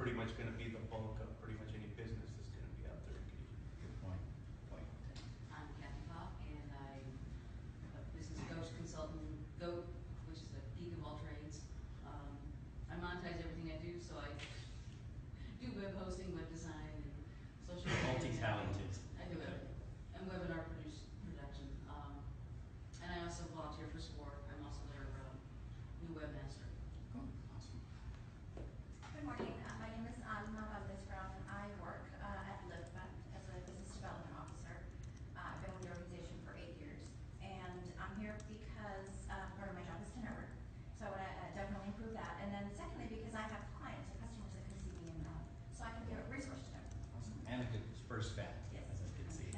pretty much going to be the bulk of pretty much any business that's going to be out there. Good point. I'm Kathy Pop, and I'm a business coach, consultant, GOAT, which is a geek of all trades. I monetize everything I do, so I do web hosting, web design, and social media. Multi-talented. I do everything. And webinar production. And I also volunteer for sport. I'm also their new webmaster. Cool. Awesome. Good morning. My name is Alma Valdez-Brown. I work at Liftfund as a business development officer. I've been with the organization for 8 years. And I'm here because part of my job is to network. So I want to definitely improve that. And then secondly, because I have clients and customers that can see me in so I can be a resource to them. Awesome. And a good Spurs fan, Yes. as I can see.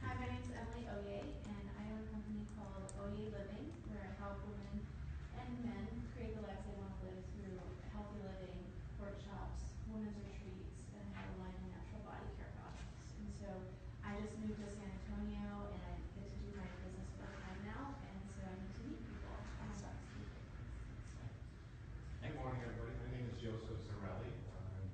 Hi, my name is Emily Oye, and I own a company called Oye Living, where I help women and men create the lives they want to live through healthy living, workshops, women's retreats, and have a line of natural body care products. And so I just moved to San Antonio, and I get to do my business full time now, and so I need to meet people. And so Good morning, everybody. My name is Joseph Zarelli.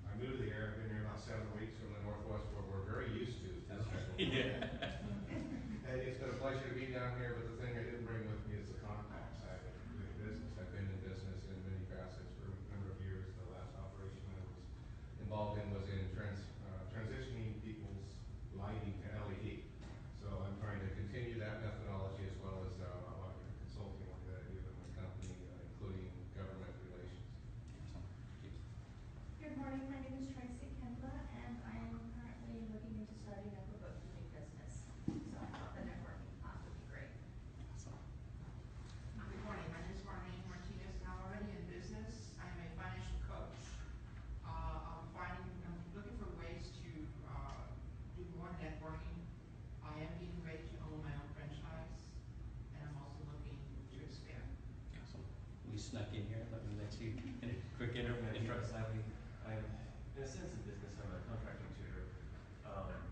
I'm new to the area. I've been here about 7 weeks from the Northwest, where we're very used to this type of And it's been a pleasure to be down here, but the thing I didn't bring with me is the contact side of doing business. I've been in business in many facets for a number of years. The last operation I was involved in was in transitioning people's lighting to LED. So I'm trying to continue that methodology as well as a lot of the consulting work that I do in my company, including government relations. Good morning, my name is Tracy Kendla, and I am currently looking into starting up a bookkeeping business. So I thought the networking class would be great. Good morning, my name is Marlene Martinez, and I'm already in business. I'm a financial coach. I'm looking for ways to do more networking. I am getting ready to own my own franchise, and I'm also looking to expand. Awesome. We snuck in here. Let me let you in a quick intro. I'm in a sense a business. I'm a contracting tutor,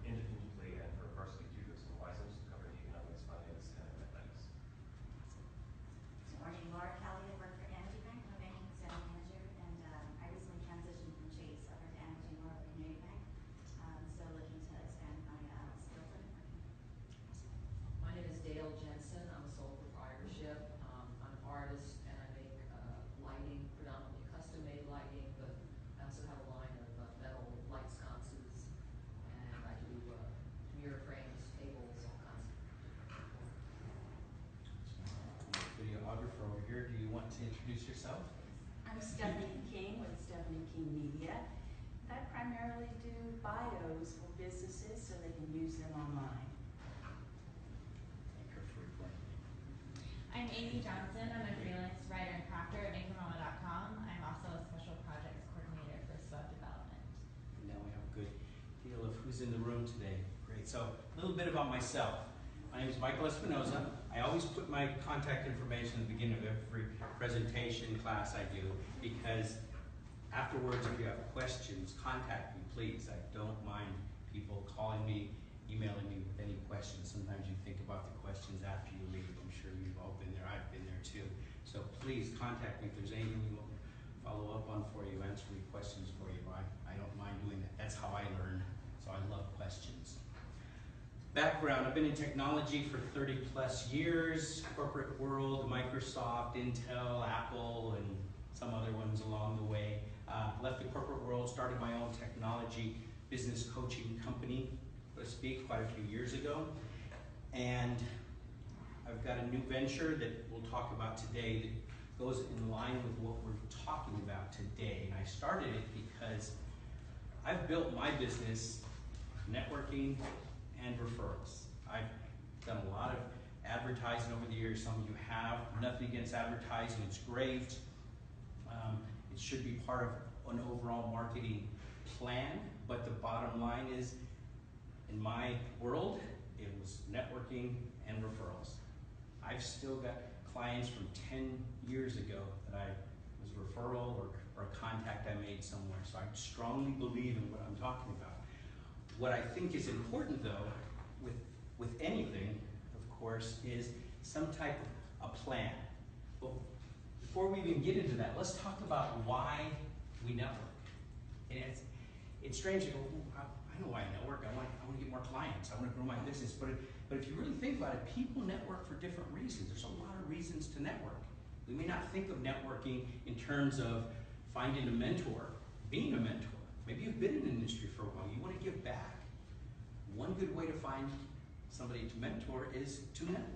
independently and for varsity tutors and license, covering economics, finance, and mathematics. Good morning, Laura Kelly. I work for Energy Bank. I'm a banking sales manager, and I recently transitioned from Chase over to Energy North Community Bank. So looking to expand my skills and networking. My name is Dale Jensen. I'm a sole proprietorship. I'm an artist, and I make lighting, predominantly custom-made lighting, but I also have a line of metal light sconces, and I do mirror frames, tables, all kinds of different Videographer over here. Do you want to introduce yourself? I'm Stephanie King with Stephanie King Media. I primarily do bios for businesses so they can use them online. Thank her for reporting. I'm Amy Johnson. I'm a freelance writer and crafter at MakerMama.com. I'm also a special projects coordinator for Sweb Development. Now we have a good deal of who's in the room today. Great. So a little bit about myself. My name is Michael Espinoza. I always put my contact information at the beginning of every presentation class I do because afterwards, if you have questions, contact me, please. I don't mind people calling me, emailing me with any questions. Sometimes you think about the questions after you leave. I'm sure you've all been there. I've been there too. So please contact me if there's anything you want me to follow up on for you, answer any questions for you. I don't mind doing that. That's how I learn. So I love questions. Background, I've been in technology for 30 plus years, corporate world, Microsoft, Intel, Apple, and some other ones along the way. Left the corporate world, started my own technology business coaching company, so to speak, quite a few years ago. And I've got a new venture that we'll talk about today that goes in line with what we're talking about today. And I started it because I've built my business networking and referrals. I've done a lot of advertising over the years. Some of you have. Nothing against advertising, it's great. It should be part of an overall marketing plan, but the bottom line is, in my world, it was networking and referrals. I've still got clients from 10 years ago that I was a referral or a contact I made somewhere, so I strongly believe in what I'm talking about. What I think is important, though, with anything, of course, is some type of a plan. But before we even get into that, let's talk about why we network. And it's strange to go, I know why I network. I want to get more clients. I want to grow my business. But if you really think about it, people network for different reasons. There's a lot of reasons to network. We may not think of networking in terms of finding a mentor, being a mentor. Maybe you've been in the industry for a while. You want to give back. One good way to find somebody to mentor is to network.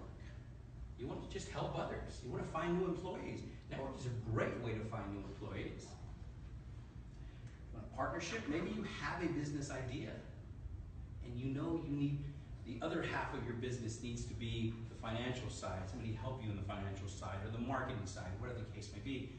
You want to just help others. You want to find new employees. Network is a great way to find new employees. A partnership, maybe you have a business idea and you know you need, the other half of your business needs to be the financial side, somebody to help you in the financial side or the marketing side, whatever the case may be.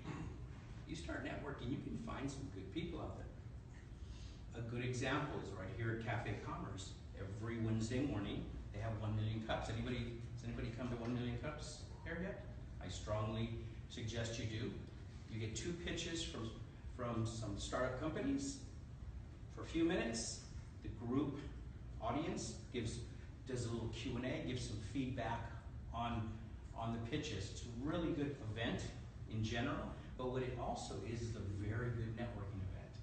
You start networking, you can find some good people out there. A good example is right here at Cafe Commerce. Every Wednesday morning, they have 1 million cups. Has anybody come to 1 million cups here yet? I strongly suggest you do. You get 2 pitches from some startup companies for a few minutes. The group audience does a little Q&A, gives some feedback on the pitches. It's a really good event in general, but what it also is a very good networking event.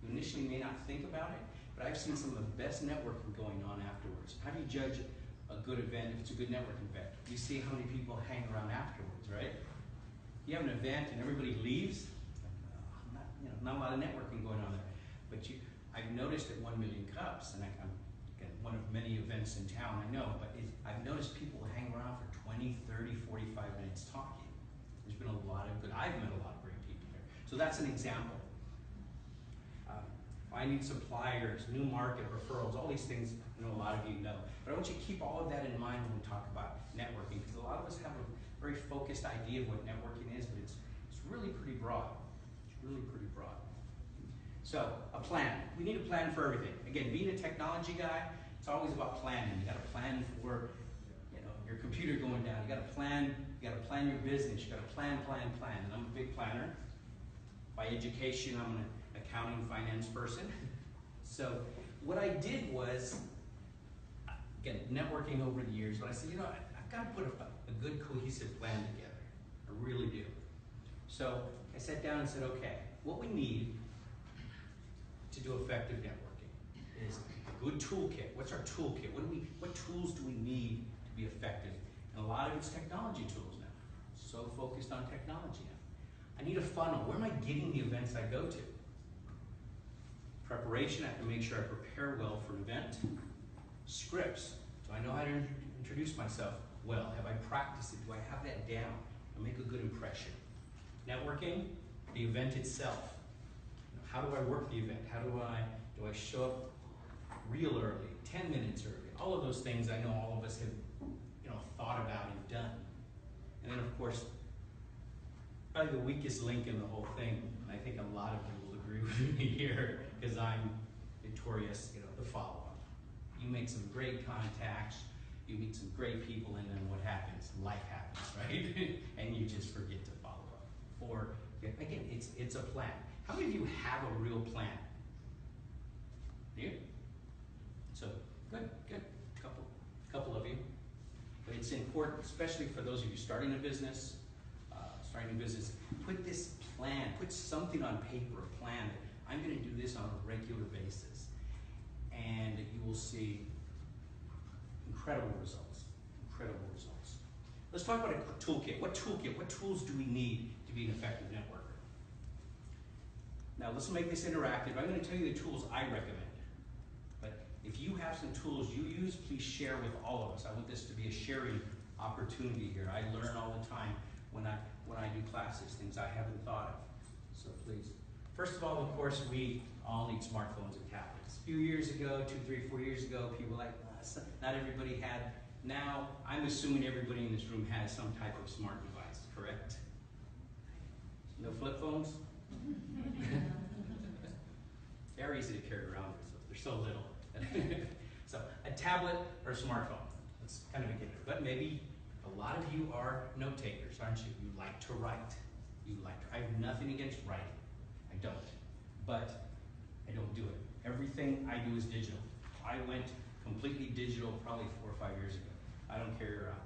You initially may not think about it, but I've seen some of the best networking going on afterwards. How do you judge a good event if it's a good networking event? You see how many people hang around afterwards, right? You have an event and everybody leaves, not a lot of networking going on there. But I've noticed at 1 million cups, and I'm again, one of many events in town, I know, but I've noticed people hang around for 20, 30, 45 minutes talking. There's been a lot of good, I've met a lot of great people here. So that's an example. Finding suppliers, new market, referrals, all these things I know a lot of you know. But I want you to keep all of that in mind when we talk about networking, because a lot of us have a very focused idea of what networking is, but it's really pretty broad. It's really pretty broad. So, a plan. We need a plan for everything. Again, being a technology guy, it's always about planning. You got to plan for, your computer going down. You got to plan. You got to plan your business. You got to plan. And I'm a big planner. By education, I'm an accounting finance person. So, what I did was, again, networking over the years, but I said, I've got to put a good cohesive plan together. I really do. So, I sat down and said, okay, what we need to do effective networking is a good toolkit. What's our toolkit? What tools do we need to be effective? And a lot of it's technology tools now. So focused on technology now. I need a funnel. Where am I getting the events I go to? Preparation, I have to make sure I prepare well for an event. Scripts, so I know how to introduce myself well. Have I practiced it? Do I have that down? I make a good impression. Networking, the event itself. How do I work the event? How do I show up real early, 10 minutes early? All of those things I know all of us have thought about and done. And then of course, probably the weakest link in the whole thing, and I think a lot of you will agree with me here, because I'm notorious, the follow-up. You make some great contacts, you meet some great people, and then what happens? Life happens, right? And you just forget to follow up. Or, again, it's a plan. How many of you have a real plan? You? So, good. Couple of you. But it's important, especially for those of you starting a business, put this plan, put something on paper, a plan. I'm going to do this on a regular basis. And you will see incredible results. Let's talk about a toolkit. What tools do we need to be an effective networker? Now let's make this interactive. I'm going to tell you the tools I recommend. But if you have some tools you use, please share with all of us. I want this to be a sharing opportunity here. I learn all the time when I do classes, things I haven't thought of. So please. First of all, of course, we all need smartphones and tablets. A few years ago, 2, 3, 4 years ago, people were like, not everybody had. Now, I'm assuming everybody in this room has some type of smart device, correct? No flip phones? They're easy to carry around, they're so little. So, a tablet or a smartphone, that's kind of a given. But maybe a lot of you are note takers, aren't you? You like to write. I have nothing against writing. I don't. But I don't do it. Everything I do is digital. I went completely digital probably 4 or 5 years ago. I don't carry around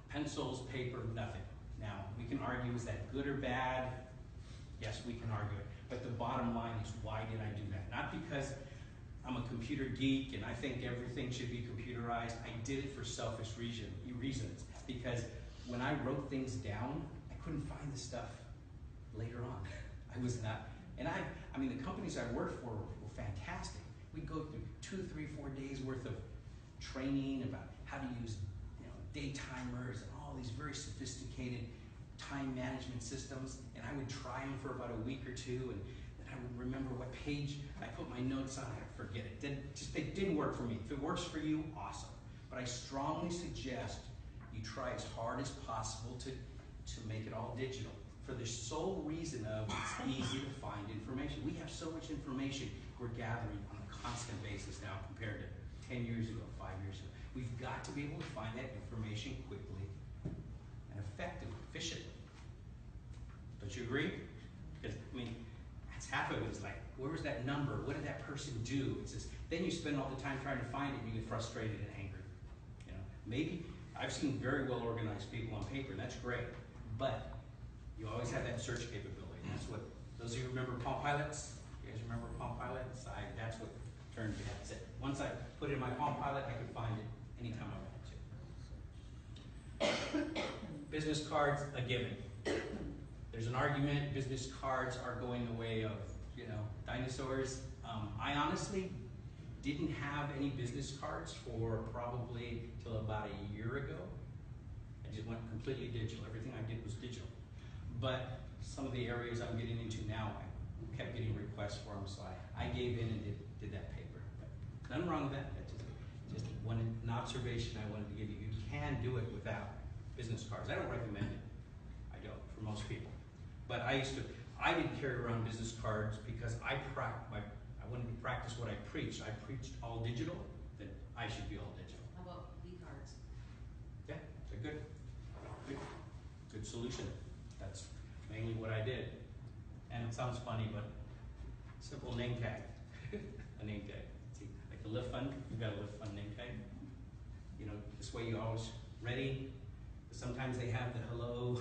pencils, paper, nothing. Now, we can argue, is that good or bad? Yes, we can argue it, but the bottom line is, why did I do that? Not because I'm a computer geek and I think everything should be computerized. I did it for selfish reasons, because when I wrote things down, I couldn't find the stuff later on. I was not, and I mean, the companies I worked for were fantastic. We'd go through 2, 3, 4 days worth of training about how to use, day timers and all these very sophisticated time management systems, and I would try them for about a week or two, and then I would remember what page I put my notes on. I'd forget it. It didn't work for me. If it works for you, awesome. But I strongly suggest you try as hard as possible to make it all digital, for the sole reason of it's easy to find information. We have so much information we're gathering on a constant basis now compared to 10 years ago, 5 years ago. We've got to be able to find that information quickly and effectively, efficiently. Don't you agree? Because, I mean, that's half of it. Is like, where was that number? What did that person do? It's just, then you spend all the time trying to find it and you get frustrated and angry. Maybe, I've seen very well organized people on paper, and that's great, but you always have that search capability. And that's what, those of you who remember Palm Pilots? You guys remember Palm Pilots? That's what turned me. That's it. Once I put it in my Palm Pilot, I could find it anytime I wanted to. Business cards, a given. There's an argument business cards are going the way of, dinosaurs. I honestly didn't have any business cards for probably till about a year ago. I just went completely digital. Everything I did was digital. But some of the areas I'm getting into now, I kept getting requests for them, so I gave in and did that paper. But nothing wrong with that. That's just an observation I wanted to give you. You can do it without business cards. I don't recommend it. I don't, for most people. But I didn't carry around business cards because I wanted to practice what I preached. I preached all digital, then I should be all digital. How about e-cards? Yeah, it's a good solution. That's mainly what I did. And it sounds funny, but simple name tag. A name tag. See, like the Lyft Fund, you've got a Lyft Fund name tag. This way you're always ready. Sometimes they have the hello,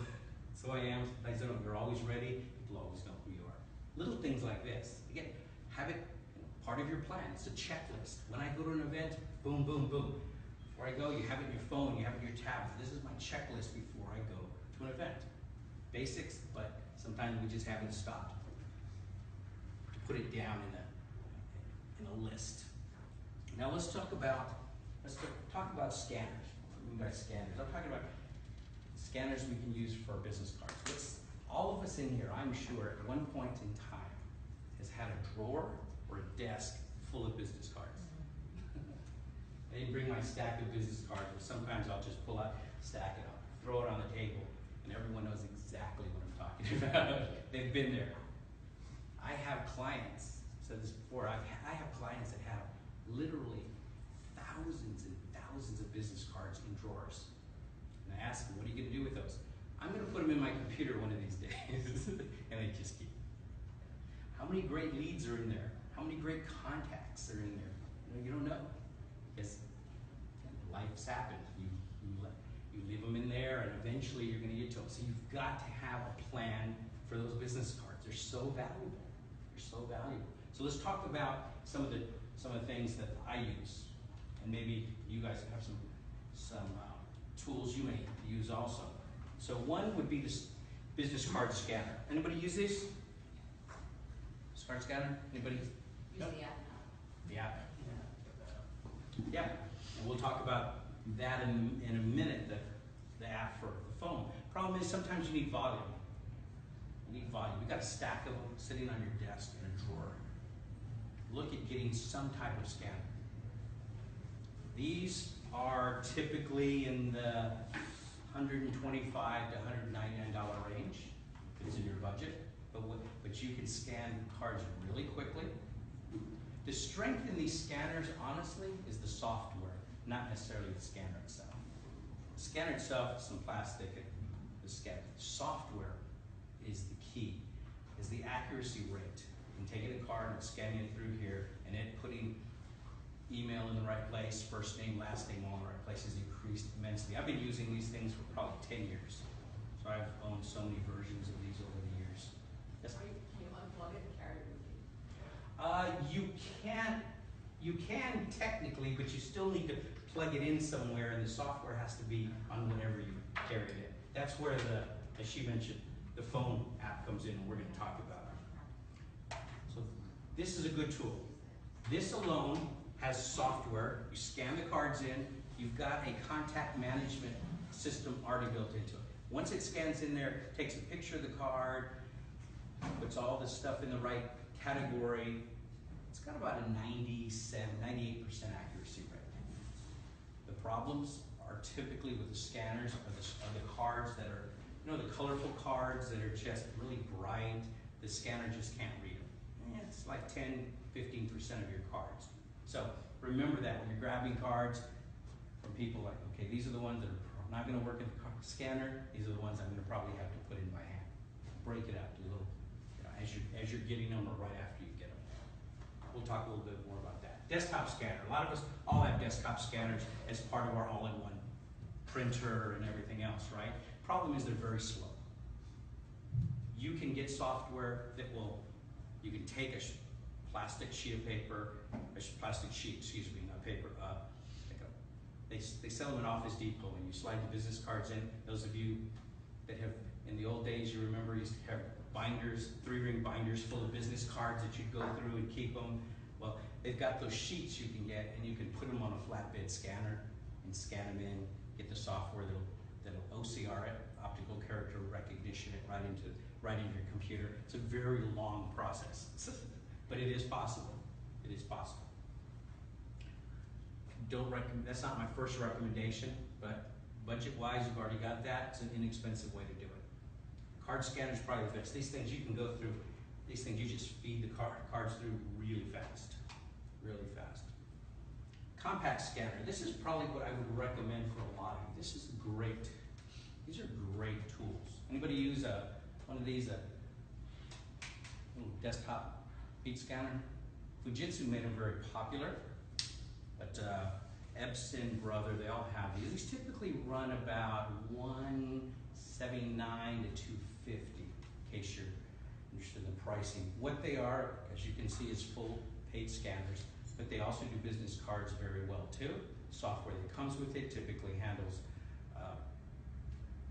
so I am. Sometimes they don't. You're always ready. People always know who you are. Little things like this. Again, have it part of your plan. It's a checklist. When I go to an event, boom, boom, boom. Before I go, you have it in your phone, you have it in your tablet. This is my checklist before I go to an event. Basics, but sometimes we just haven't stopped to put it down in a list. Now let's talk about scanners. What do I mean by scanners? I'm talking about scanners we can use for business cards. All of us in here, I'm sure, at one point in time, has had a drawer or a desk full of business cards. I didn't bring my stack of business cards, but sometimes I'll just pull out, stack it up, throw it on the table, and everyone knows exactly what I'm talking about. They've been there. I have clients, I've said this before, I have clients that have literally thousands and thousands of business cards in drawers. And I ask them, what are you going to do with those? I'm going to put them in my computer one of these days. And they just keep. How many great leads are in there? How many great contacts are in there? You don't know. Because life's happened. You leave them in there, and eventually you're going to get to them. So you've got to have a plan for those business cards. They're so valuable. They're so valuable. So let's talk about some of the things that I use, and maybe you guys have some tools you may use also. So one would be this business card scanner. Anybody use this? Card scanner? Anybody? Use Nope. the app. The app. Yeah, and we'll talk about that in a minute. The app for the phone. Problem is sometimes you need volume. You need volume. We've got a stack of them sitting on your desk in a drawer. Look at getting some type of scanner. These are typically in the $125 to $199 range, if it's in your budget, but you can scan cards really quickly. The strength in these scanners, honestly, is the software, not necessarily the scanner itself. The scanner itself is some plastic and the scanner. Software is the key, is the accuracy rate. You can take it in a card and scanning it through here, and it putting email in the right place, first name, last name, all in the right place has increased immensely. I've been using these things for probably 10 years. So I've owned so many versions of these over the years. That's how you You can technically, but you still need to plug it in somewhere, and the software has to be on whatever you carry it in. That's where the, as she mentioned, the phone app comes in, and we're going to talk about it. So this is a good tool. This alone has software. You scan the cards in. You've got a contact management system already built into it. Once it scans in there, takes a picture of the card, puts all this stuff in the right category. It's got about a 97, 98% accuracy rate. The problems are typically with the scanners are the cards that are, you know, the colorful cards that are just really bright. The scanner just can't read them. It's like 10, 15% of your cards. So remember that when you're grabbing cards from people, like, okay, these are the ones that are not going to work in the scanner. These are the ones I'm going to probably have to put in by hand. Break it up, do a little, you know, as you're getting them or right after you get them. We'll talk a little bit more about that. Desktop scanner. A lot of us all have desktop scanners as part of our all-in-one printer and everything else, right? Problem is they're very slow. You can get software that will, you can take a plastic sheet of paper, plastic sheet, excuse me, not paper, they sell them at Office Depot, and you slide the business cards in. Those of you that have, in the old days, you remember, used to have binders, 3-ring binders full of business cards that you'd go through and keep them. Well, they've got those sheets you can get, and you can put them on a flatbed scanner and scan them in, get the software that'll OCR it, optical character recognition it right into your computer. It's a very long process, but it is possible. It is possible. Don't recommend, that's not my first recommendation, but budget-wise, you've already got that. It's an inexpensive way to do it. Card scanner's probably the best. These things you can go through, these things you just feed the cards through really fast, really fast. Compact scanner, this is probably what I would recommend for a lot of you. This is great. These are great tools. Anybody use one of these, little desktop bead scanner? Fujitsu made them very popular, but Epson, Brother, they all have these. These typically run about $179 to $250, in case you're interested in the pricing. What they are, as you can see, is full paid scanners, but they also do business cards very well too. Software that comes with it typically handles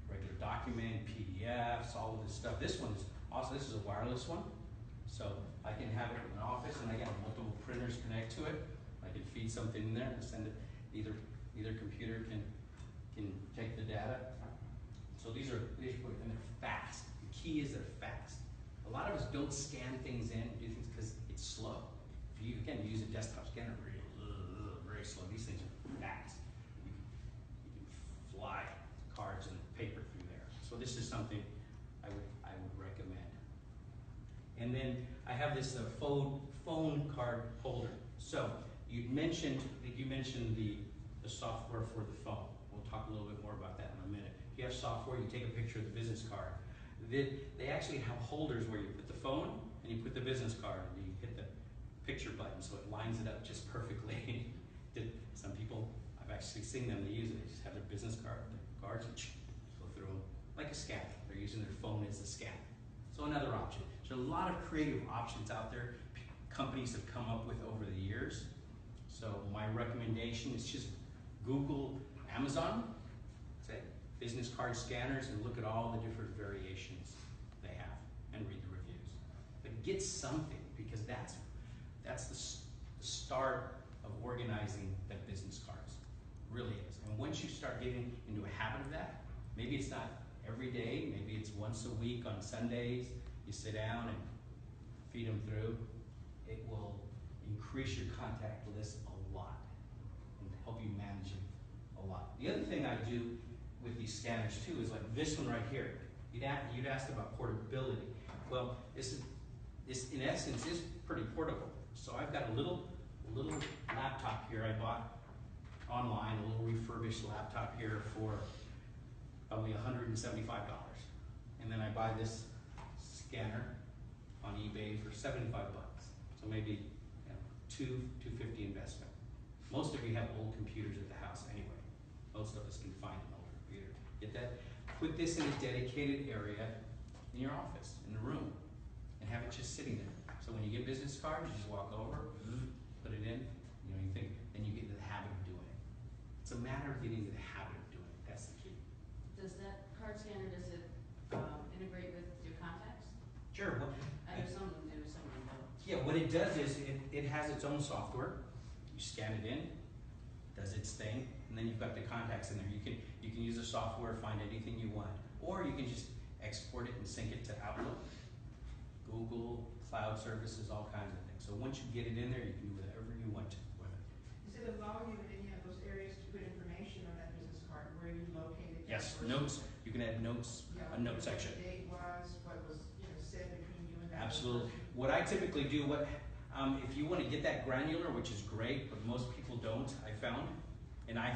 regular document, PDFs, all of this stuff. This one is also, this is a wireless one, so I can have it in an office, and I got multiple printers connect to it. I can feed something in there and send it. Either computer can take the data. So these are and they're fast. The key is they're fast. A lot of us don't scan things in, do things because it's slow. If you again use a desktop scanner, very slow. These things are fast. You can fly cards and paper through there. So this is something I would recommend. And then I have this phone card holder. So you mentioned the software for the phone. We'll talk a little bit more about that in a minute. If you have software, you take a picture of the business card. They actually have holders where you put the phone and you put the business card, and you hit the picture button so it lines it up just perfectly. Some people, I've actually seen them, they use it. They just have their business card, the cards, and go through them like a scanner. They're using their phone as a scanner. So another option. There's a lot of creative options out there companies have come up with over the years. So my recommendation is just Google Amazon, say business card scanners, and look at all the different variations they have and read the reviews. But get something, because that's the start of organizing the business cards. It really is. And once you start getting into a habit of that, maybe it's not every day, maybe it's once a week on Sundays, you sit down and feed them through, it will increase your contact list a lot and help you manage it a lot. The other thing I do with these scanners too is like this one right here. You'd asked about portability. Well, this in essence is pretty portable. So I've got a little laptop here I bought online, a little refurbished laptop here for probably $175. And then I buy this scanner on eBay for 75 bucks. So maybe $250 investment. Most of you have old computers at the house anyway. Most of us can find an older computer. Get that? Put this in a dedicated area in your office, in the room, and have it just sitting there. So when you get business cards, you just walk over, put it in, You know, you think, then you get into the habit of doing it. It's a matter of getting into the habit of doing it. That's the key. Does that card scanner, does it integrate with your contacts? Sure. I know some of them do, some of them don't. Yeah, what it does is it has its own software. You scan it in, does its thing, and then you've got the contacts in there. You can use the software, find anything you want, or you can just export it and sync it to Outlook, Google, cloud services, all kinds of things. So once you get it in there, you can do whatever you want to with it. Does it allow you in any of those areas to put information on that business card, where you located? that Yes, person? notes. You can add notes, Yeah, a note section. What the date was, what was, said between you and that Absolutely. person? What I typically do, if you want to get that granular, which is great, but most people don't, I found, and I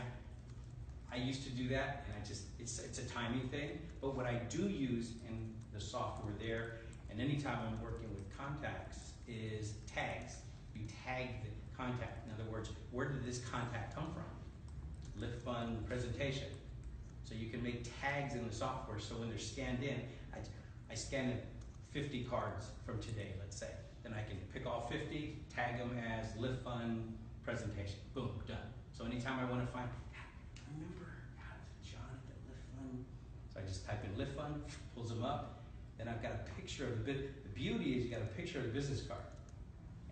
used to do that, and it's a timing thing. But what I do use in the software there, and anytime I'm working with contacts, is tags. You tag the contact. In other words, where did this contact come from? Lift fund presentation. So you can make tags in the software. So when they're scanned in, I scan in 50 cards from today, let's say. Then I can pick all 50, tag them as lift fund presentation. Boom, done. So anytime I want to find, remember John at the lift fund. So I just type in lift fund, pulls them up. Then I've got a picture of the beauty is you got a picture of the business card.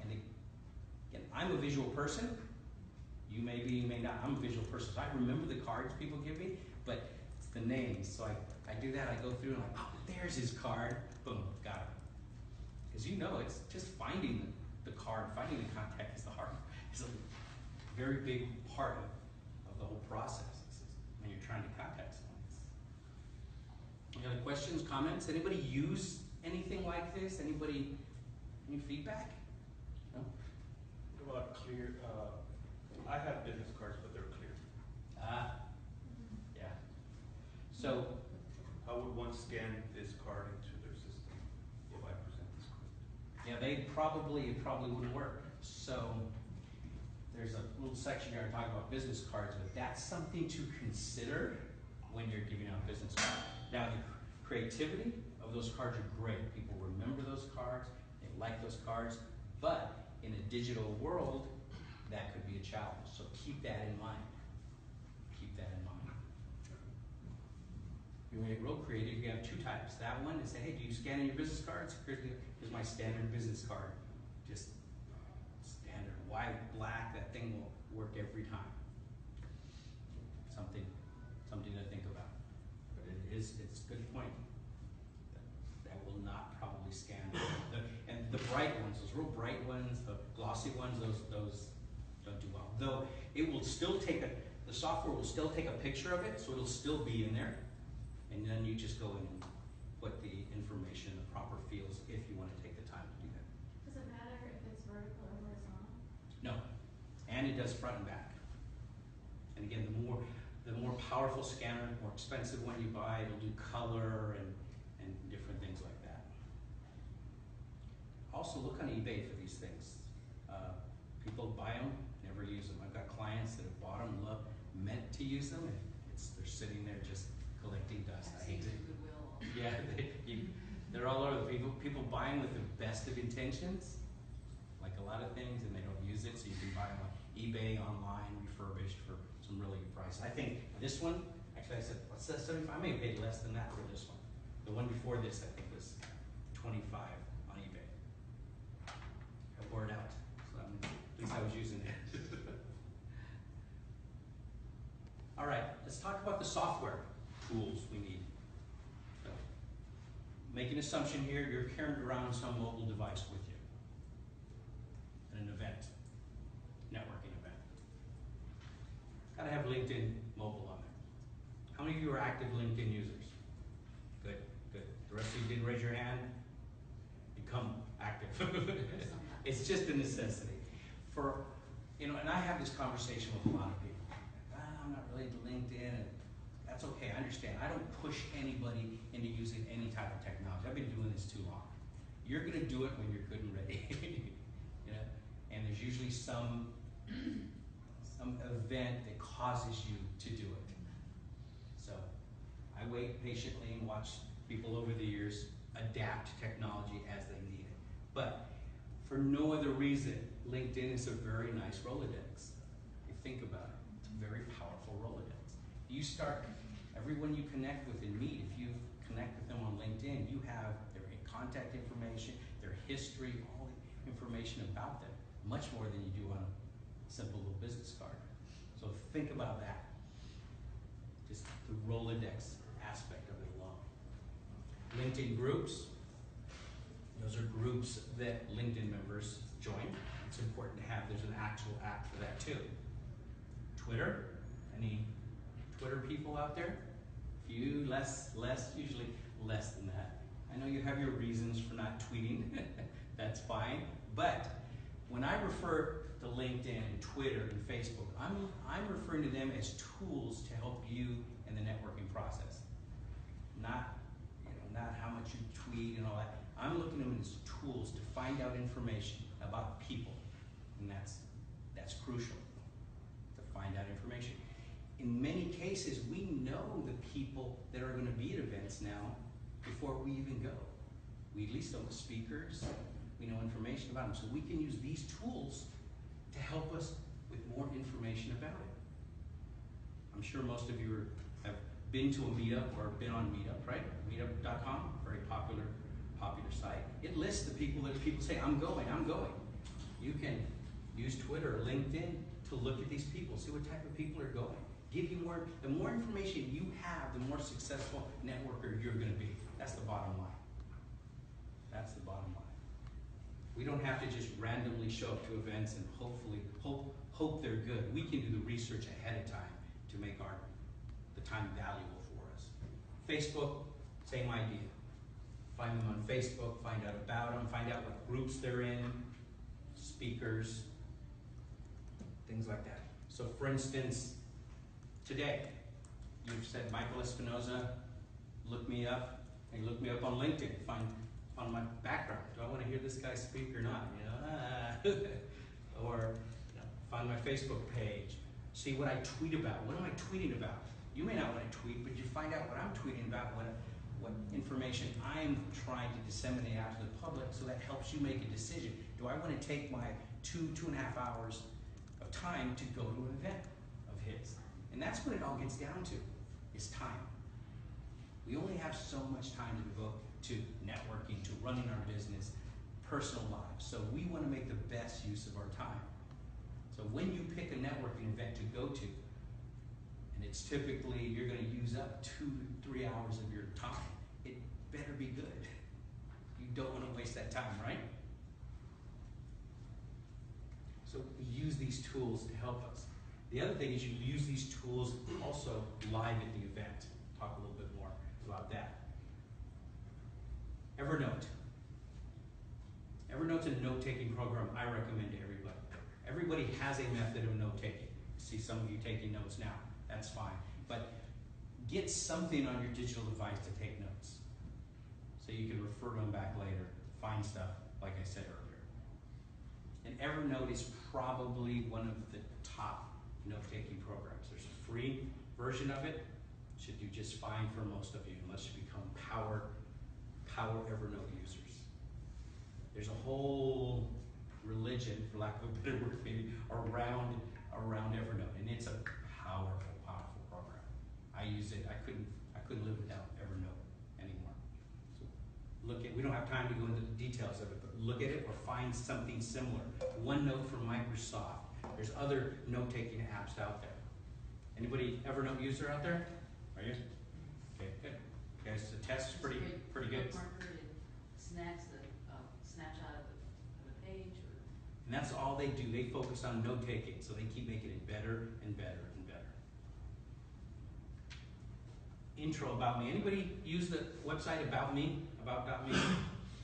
And again, I'm a visual person. You may be, you may not. I'm a visual person. So I remember the cards people give me, but it's the names. So I do that. I go through and I'm like, oh, there's his card. Boom, got it. Because it's just finding the card, finding the contact is is a very big part of the whole process when you're trying to contact someone. Any other questions, comments? Anybody use anything like this? Any feedback? No? What about clear? I have business cards, but they're clear. Yeah. So, How would one scan this card into their system if I present this card? yeah, it probably wouldn't work. So, there's a little section here talking about business cards, but that's something to consider when you're giving out business cards. Now, the creativity of those cards are great. People remember those cards, they like those cards, but in a digital world, that could be a challenge. So keep that in mind. Keep that in mind. If you want to get real creative, you have two types. That one is say, hey, do you scan in your business cards? Here's my standard business card. Just standard, white, black, that thing will work every time. Something to think about. But it's a good point. That will not probably scan. And the bright ones, those real bright ones, the glossy ones, those don't do well. Though it will still the software will still take a picture of it, so it'll still be in there. And then you just go in and put the information in the proper fields if you want to take the time to do that. Does it matter if it's vertical or horizontal? No. And it does front and back. And again, the more powerful scanner, the more expensive one you buy, it'll do color and different things like that. Also look on eBay for these things. People buy them, never use them. I've got clients that have bought them, meant to use them, and they're sitting there just collecting dust. I hate it. Goodwill. Yeah, they're all over. People buy them with the best of intentions, like a lot of things, and they don't use it, so you can buy them on eBay, online, refurbished for some really good price. I think this one, actually I said, what's that, 75? I may have paid less than that for this one. The one before this, I think, was 25 on eBay. I wore it out, so at least I was using it. All right, let's talk about the software tools we need. So, make an assumption here, you're carrying around some mobile device with you at an event, networking event. Gotta have LinkedIn mobile on there. How many of you are active LinkedIn users? Good, good. The rest of you didn't raise your hand? Become active. It's just a necessity. And I have this conversation with a lot of people. I'm not really into LinkedIn, and that's okay, I understand. I don't push anybody into using any type of technology. I've been doing this too long. You're gonna do it when you're good and ready. And there's usually some event that causes you to do it. So I wait patiently and watch people over the years adapt technology as they need it. But for no other reason LinkedIn is a very nice Rolodex. You think about it, it's a very powerful Rolodex. You start, everyone you connect with and meet, if you connect with them on LinkedIn, you have their contact information, their history, all the information about them, much more than you do on a simple little business card. So think about that. Just the Rolodex aspect of it alone. LinkedIn groups, those are groups that LinkedIn members join. It's important to have, there's an actual app for that too. Twitter, any Twitter people out there? Few, less, usually less than that. I know you have your reasons for not tweeting, that's fine, but when I refer to LinkedIn, Twitter, and Facebook, I'm referring to them as tools to help you in the networking process. Not how much you tweet and all that. I'm looking at them as tools to find out information about people, and that's crucial, to find out information. In many cases, we know the people that are going to be at events now before we even go. We at least know the speakers, we know information about them, so we can use these tools to help us with more information about it. I'm sure most of you have been to a meetup or been on Meetup, right? Meetup.com, very popular site. It lists the people that people say, I'm going. You can use Twitter or LinkedIn to look at these people, see what type of people are going. Give you more, the more information you have, the more successful networker you're gonna be. That's the bottom line. That's the bottom line. We don't have to just randomly show up to events and hopefully hope they're good. We can do the research ahead of time to make the time valuable for us. Facebook, same idea. Find them on Facebook, find out about them, find out what groups they're in, speakers, things like that. So for instance, today, you've said, Michael Espinoza, look me up, and look me up on LinkedIn, find my background. Do I want to hear this guy speak or not? Or find my Facebook page, see what I tweet about. What am I tweeting about? You may not want to tweet, but you find out what I'm tweeting about, what information I'm trying to disseminate out to the public, so that helps you make a decision. Do I want to take my 2.5 hours of time to go to an event of his? And that's what it all gets down to, is time. We only have so much time to devote to networking, to running our business, personal lives. So we want to make the best use of our time. So when you pick a networking event to go to, and it's typically, you're going to use up 2 to 3 hours of your time, it better be good. You don't want to waste that time, right? So we use these tools to help us. The other thing is you use these tools also live at the event. Talk a little bit more about that. Evernote. Evernote's a note-taking program I recommend to everybody. Everybody has a method of note-taking. See some of you taking notes now. That's fine. But get something on your digital device to take notes, so you can refer them back later, find stuff, like I said earlier. And Evernote is probably one of the top note-taking programs. There's a free version of it. Should do just fine for most of you, unless you become power Evernote users. There's a whole religion, for lack of a better word, maybe, around Evernote, and it's a powerful program. I use it. I couldn't live without Evernote anymore. So we don't have time to go into the details of it, but look at it or find something similar. OneNote from Microsoft. There's other note-taking apps out there. Anybody Evernote user out there? Are you? Okay, good. Okay, so the test is pretty good. Marker and snapshot of the page. And that's all they do. They focus on note-taking, so they keep making it better and better and better. Intro about me. Anybody use the website About Me? About.me?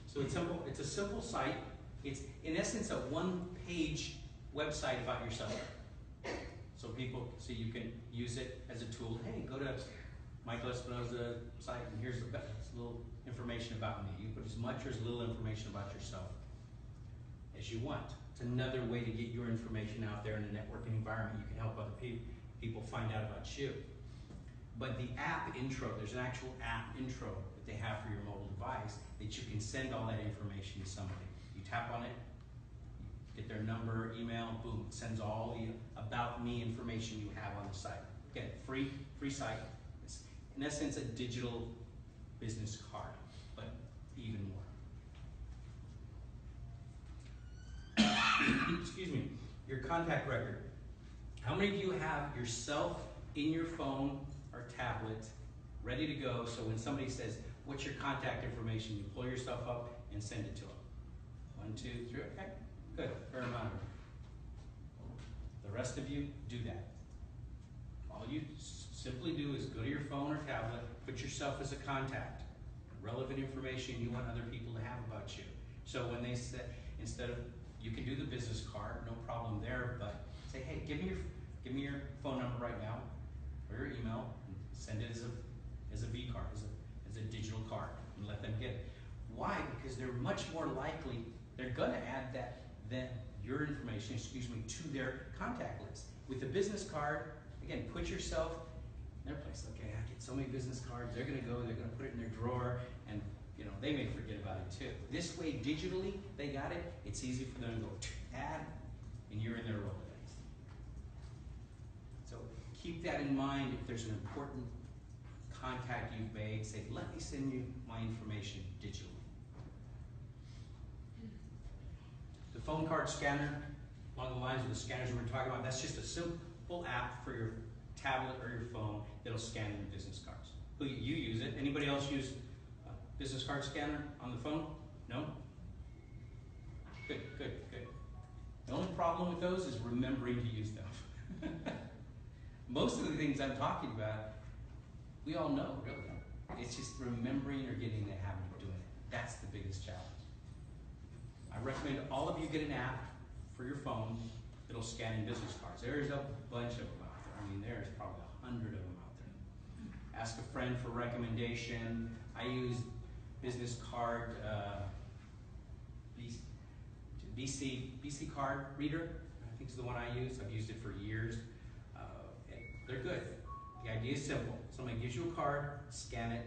So it's simple. It's a simple site. It's in essence a one-page website about yourself. So people, so you can use it as a tool. Hey, go to Michael Espinoza site, and here's a little information about me. You put as much or as little information about yourself as you want. It's another way to get your information out there in a networking environment. You can help other people find out about you. But the app intro, there's an actual app intro that they have for your mobile device that you can send all that information to somebody. You tap on it, get their number, email, boom, it sends all the about me information you have on the site. Again, free site. It's in essence a digital business card, but even more. Excuse me. Your contact record. How many of you have yourself in your phone or tablet ready to go, so when somebody says, what's your contact information, you pull your stuff up and send it to them? 1, 2, 3, okay, good, fair amount of it. The rest of you, do that. All you simply do is go to your phone or tablet, put yourself as a contact, relevant information you want other people to have about you. So when they say, instead of, you can do the business card, no problem there, but say, hey, give me your phone number right now, or your email, and send it as a V card, as a digital card, and let them get it. Why? Because they're much more likely, they're gonna add that your information, excuse me, to their contact list. With the business card, again, put yourself in their place. Okay, I get so many business cards, they're gonna put it in their drawer, and they may forget about it too. This way, digitally, they got it, it's easy for them to go add, and you're in their Rolodex. So keep that in mind. If there's an important contact you've made, say, let me send you my information digitally. The phone card scanner, along the lines of the scanners we were talking about, that's just a simple app for your tablet or your phone that'll scan your business cards. You use it. Anybody else use a business card scanner on the phone? No? Good. The only problem with those is remembering to use them. Most of the things I'm talking about, we all know, really. It's just remembering or getting in the habit of doing it. That's the biggest challenge. I recommend all of you get an app for your phone that'll scan your business cards. There's a bunch of them out there. I mean, there's probably 100 of them out there. Ask a friend for recommendation. I use business card, BC card reader, I think is the one I use. I've used it for years. They're good. The idea is simple. Somebody gives you a card, scan it,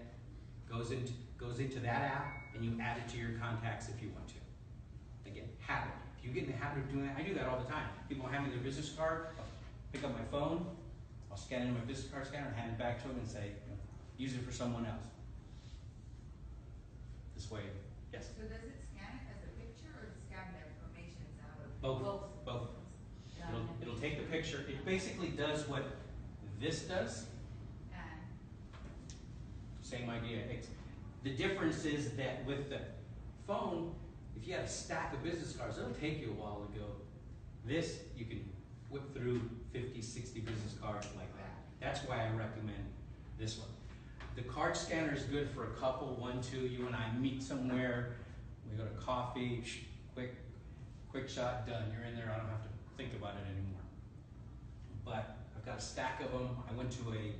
goes into that app, and you add it to your contacts if you want to. Again, habit. If you get in the habit of doing that, I do that all the time. People hand me their business card, I'll pick up my phone, I'll scan it in my business card scanner and hand it back to them and say, use it for someone else. This way, yes? So does it scan it as a picture or scan the information out of it? Both. It'll take the picture. It basically does what this does. Same idea. The difference is that with the phone, if you have a stack of business cards, it'll take you a while to go. This, you can whip through 50, 60 business cards like that. That's why I recommend this one. The card scanner is good for a couple, 1, 2, you and I meet somewhere, we go to coffee, quick shot, done. You're in there, I don't have to think about it anymore. But I've got a stack of them. I went to a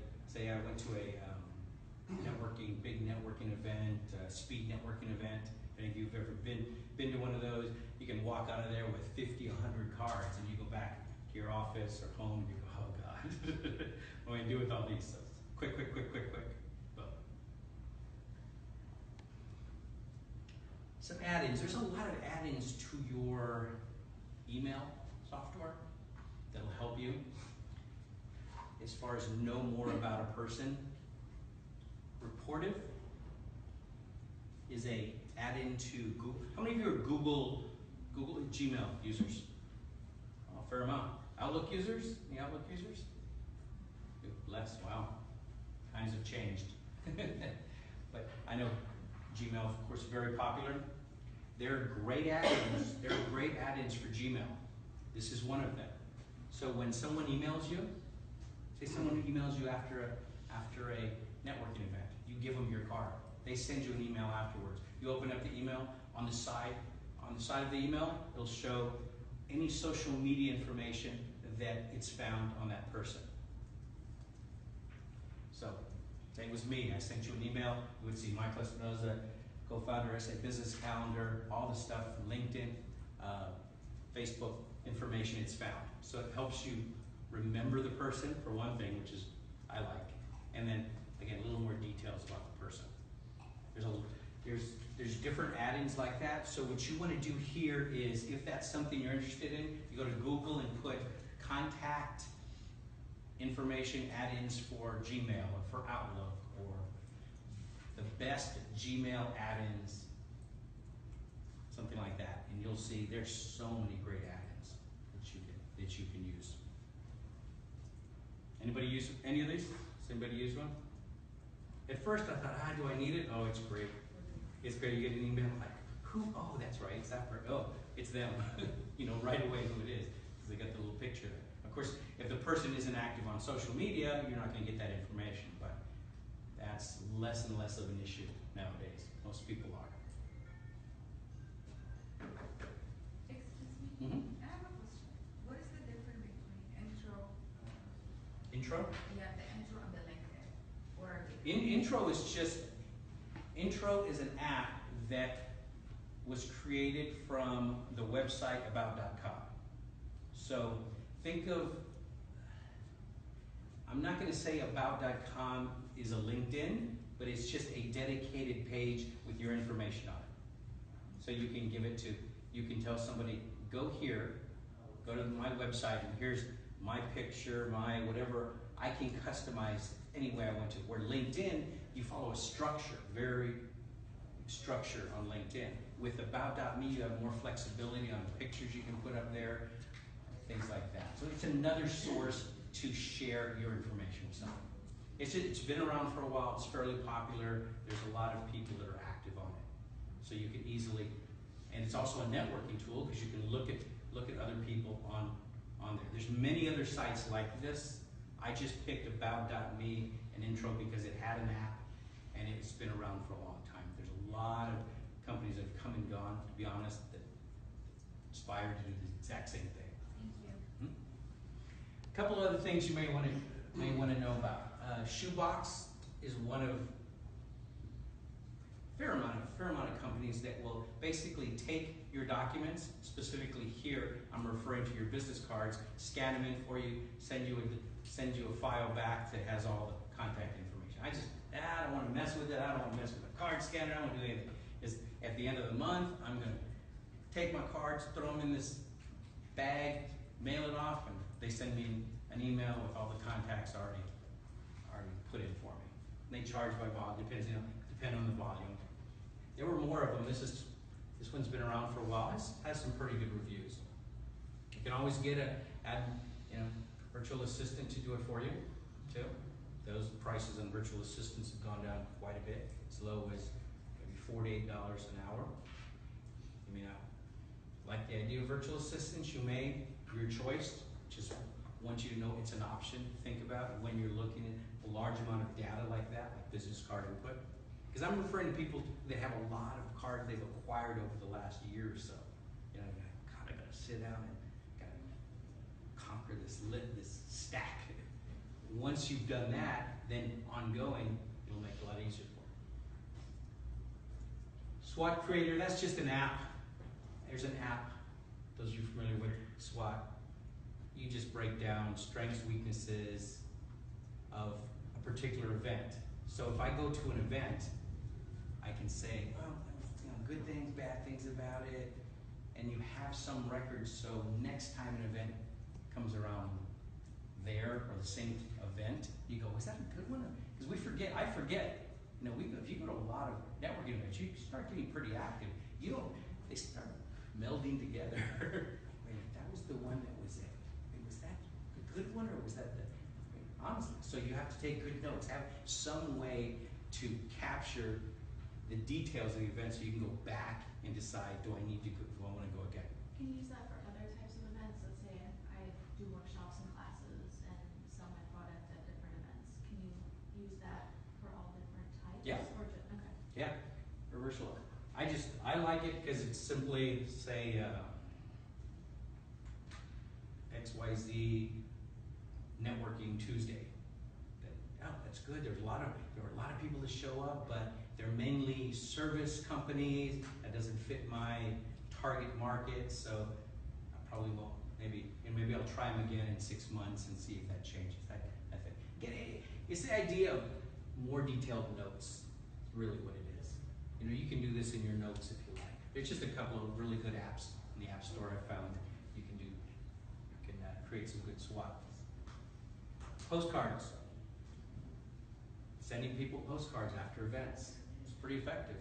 big networking event, speed networking event. If any of you have ever been to one of those, you can walk out of there with 50, 100 cards, and you go back to your office or home, and you go, oh God, what do I do with all these? So quick. Boom. Some add-ins. There's a lot of add-ins to your email software that'll help you as far as know more about a person. Reportive is a add-in to Google. How many of you are Google Gmail users? Oh, a fair amount. Outlook users? Any Outlook users? Less. Wow. Times have changed. But I know Gmail, of course, is very popular. There are great add-ins. There are great add-ins for Gmail. This is one of them. So when someone emails you, say someone emails you after a networking event, you give them your card. They send you an email afterwards. You open up the email, on the side of the email, it'll show any social media information that it's found on that person. So, say it was me, I sent you an email, you would see Michael Espinoza, co-founder, SA Business Calendar, all the stuff from LinkedIn, Facebook information it's found. So it helps you remember the person, for one thing, which is I like, and then again a little more details about the person. There's different add-ins like that. So what you want to do here is, if that's something you're interested in, you go to Google and put contact information add-ins for Gmail or for Outlook, or the best Gmail add-ins, something like that, and you'll see there's so many great add-ins that you can use. Anybody use any of these? Does anybody use one? At first I thought, do I need it? Oh, it's great. It's great. You get an email like, who? Oh, that's right. It's that person. Oh, it's them. You know right away who it is, because they got the little picture there. Of course, if the person isn't active on social media, you're not going to get that information, but that's less and less of an issue nowadays. Most people are. Excuse me? Mm-hmm. I have a question. What is the difference between intro? Intro? Yeah, the intro and the link there. What are they? Intro is an app that was created from the website about.com. So think of, I'm not going to say about.com is a LinkedIn, but it's just a dedicated page with your information on it. So you can give it to, you can tell somebody, go here, go to my website, and here's my picture, my whatever. I can customize any way I want to. Where LinkedIn, you follow a structure, very structure on LinkedIn. With about.me, you have more flexibility on the pictures you can put up there, things like that. So it's another source to share your information with someone. It's been around for a while. It's fairly popular. There's a lot of people that are active on it. So you can easily, and it's also a networking tool because you can look at other people on there. There's many other sites like this. I just picked about.me and Intro because it had an app and it's been around for a long time. There's a lot of companies that have come and gone, to be honest, that inspired to do the exact same thing. Thank you. A couple other things you may want to know about. Shoebox is one of fair amount of companies that will basically take your documents, specifically here, I'm referring to your business cards, scan them in for you, send you a file back that has all the contact information. I don't want to mess with it. I don't want to mess with the card scanner. I don't want to do anything. At the end of the month, I'm going to take my cards, throw them in this bag, mail it off, and they send me an email with all the contacts already put in for me. And they charge by volume, depending on the volume. There were more of them. This one's been around for a while. It has some pretty good reviews. You can always get a virtual assistant to do it for you, too. Those prices on virtual assistants have gone down quite a bit, as low as maybe $48 an hour. I mean, I like the idea of virtual assistants. You made your choice. Just want you to know it's an option to think about when you're looking at a large amount of data like that, like business card input. Because I'm referring to people that have a lot of cards they've acquired over the last year or so. You know, I gotta sit down and gotta conquer this stack. Once you've done that, then ongoing, it'll make it a lot easier for you. SWOT Creator, that's just an app. There's an app. Those of you familiar with SWOT, you just break down strengths, weaknesses of a particular event. So if I go to an event, I can say, well, good things, bad things about it, and you have some records, so next time an event comes around there, or the same event, you go, was that a good one? Because I forget. If you go to a lot of networking events, you start getting pretty active. They start melding together. Wait, that was the one that was it. Was that a good one, or was that honestly? So you have to take good notes. Have some way to capture the details of the event so you can go back and decide, do I want to go again? Can you use that for other types of events? Let's say I do workshops and classes and sell my product at different events. Can you use that for all different types? Yeah. Or just, okay. Yeah, reversal. I like it because it's simply, say, XYZ Networking Tuesday. That's good. There were a lot of people that show up, but they're mainly service companies. That doesn't fit my target market, so I probably won't. Maybe I'll try them again in 6 months and see if that changes. That thing. It's the idea of more detailed notes. Really, what it is. You know, you can do this in your notes if you like. There's just a couple of really good apps in the App Store I found that you can do. You can create some good swap. Postcards. Sending people postcards after events. It's pretty effective.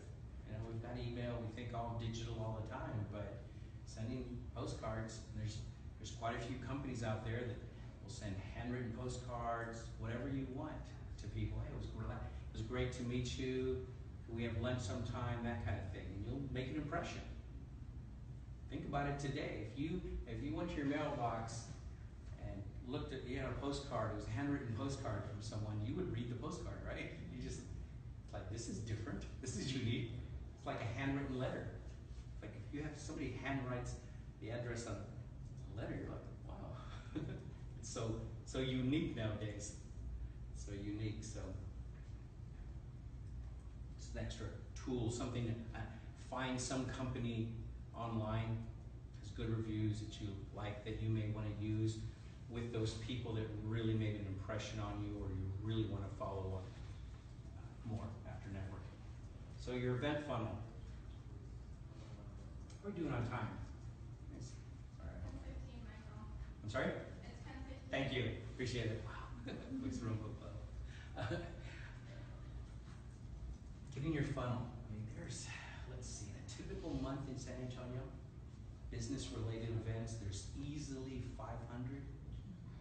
You know, we've got email, we think all digital all the time, but sending postcards, there's quite a few companies out there that will send handwritten postcards, whatever you want to people. Hey, it was great to meet you. Can we have lunch sometime? That kind of thing. And you'll make an impression. Think about it today. If you went to your mailbox and looked at, you had a postcard, it was a handwritten postcard from someone, you would read the postcard, right? You just, it's like, this is different. This is unique. It's like a handwritten letter. Like if you have somebody handwrites the address on a letter, you're like, wow. It's so unique nowadays. So unique. So it's an extra tool, something to find some company online has good reviews that you like, that you may want to use with those people that really made an impression on you, or you really want to follow up more after networking. So your event funnel. How are we doing on time? Nice. All right. 10:15, Michael. I'm sorry? It's 10:15. Thank you. Appreciate it. Wow. Makes the room go low. Getting your funnel. I mean, there's, let's see, a typical month in San Antonio, business-related events, there's easily 500,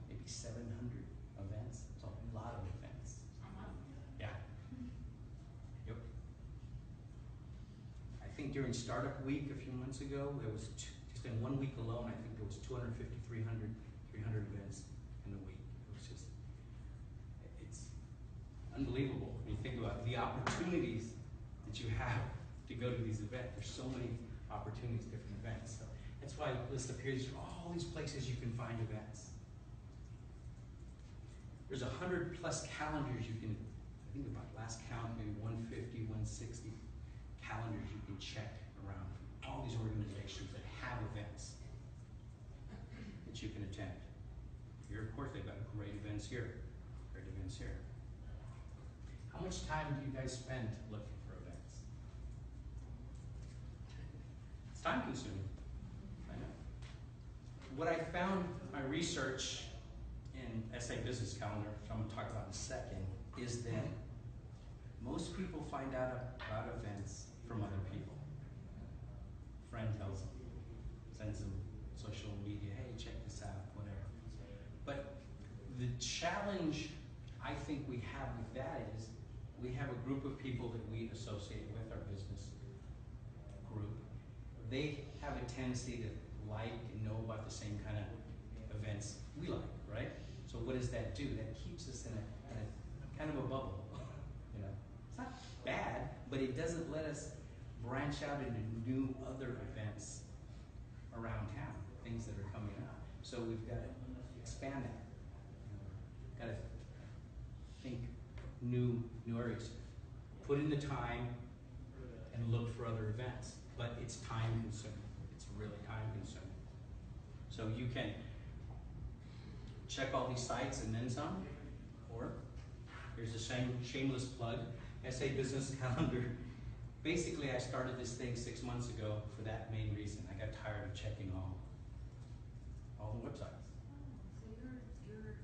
maybe 700 events. It's a lot of events. Yeah. Yep. I think during startup week a few months ago, there was just in 1 week alone, I think there was 250, 300 events in a week. It was just, it's unbelievable when you think about the opportunities that you have to go to these events. There's so many opportunities, different events. So that's why I list up here, there's all these places you can find events. There's 100+ calendars you can, I think about last count, maybe 150, 160 calendars you can check around all these organizations that have events that you can attend. Here, of course, they've got great events here, great events here. How much time do you guys spend looking for events? It's time consuming, I know. What I found in my research in SA Business Calendar, which I'm going to talk about in a second, is that most people find out about events from other people. Friend tells them, sends them social media, hey, check this out, whatever. But the challenge I think we have with that is we have a group of people that we associate with, our business group. They have a tendency to like and know about the same kind of events we like, right? So what does that do? That keeps us in a kind of a bubble. You know, it's not bad, but it doesn't let us branch out into new other events around town, things that are coming up. So we've got to expand that. Got to think new areas. Put in the time and look for other events, but it's time consuming. It's really time consuming. So you can check all these sites and then some, or here's a shameless plug, SA Business Calendar. Basically, I started this thing 6 months ago for that main reason. I got tired of checking all the websites. So you're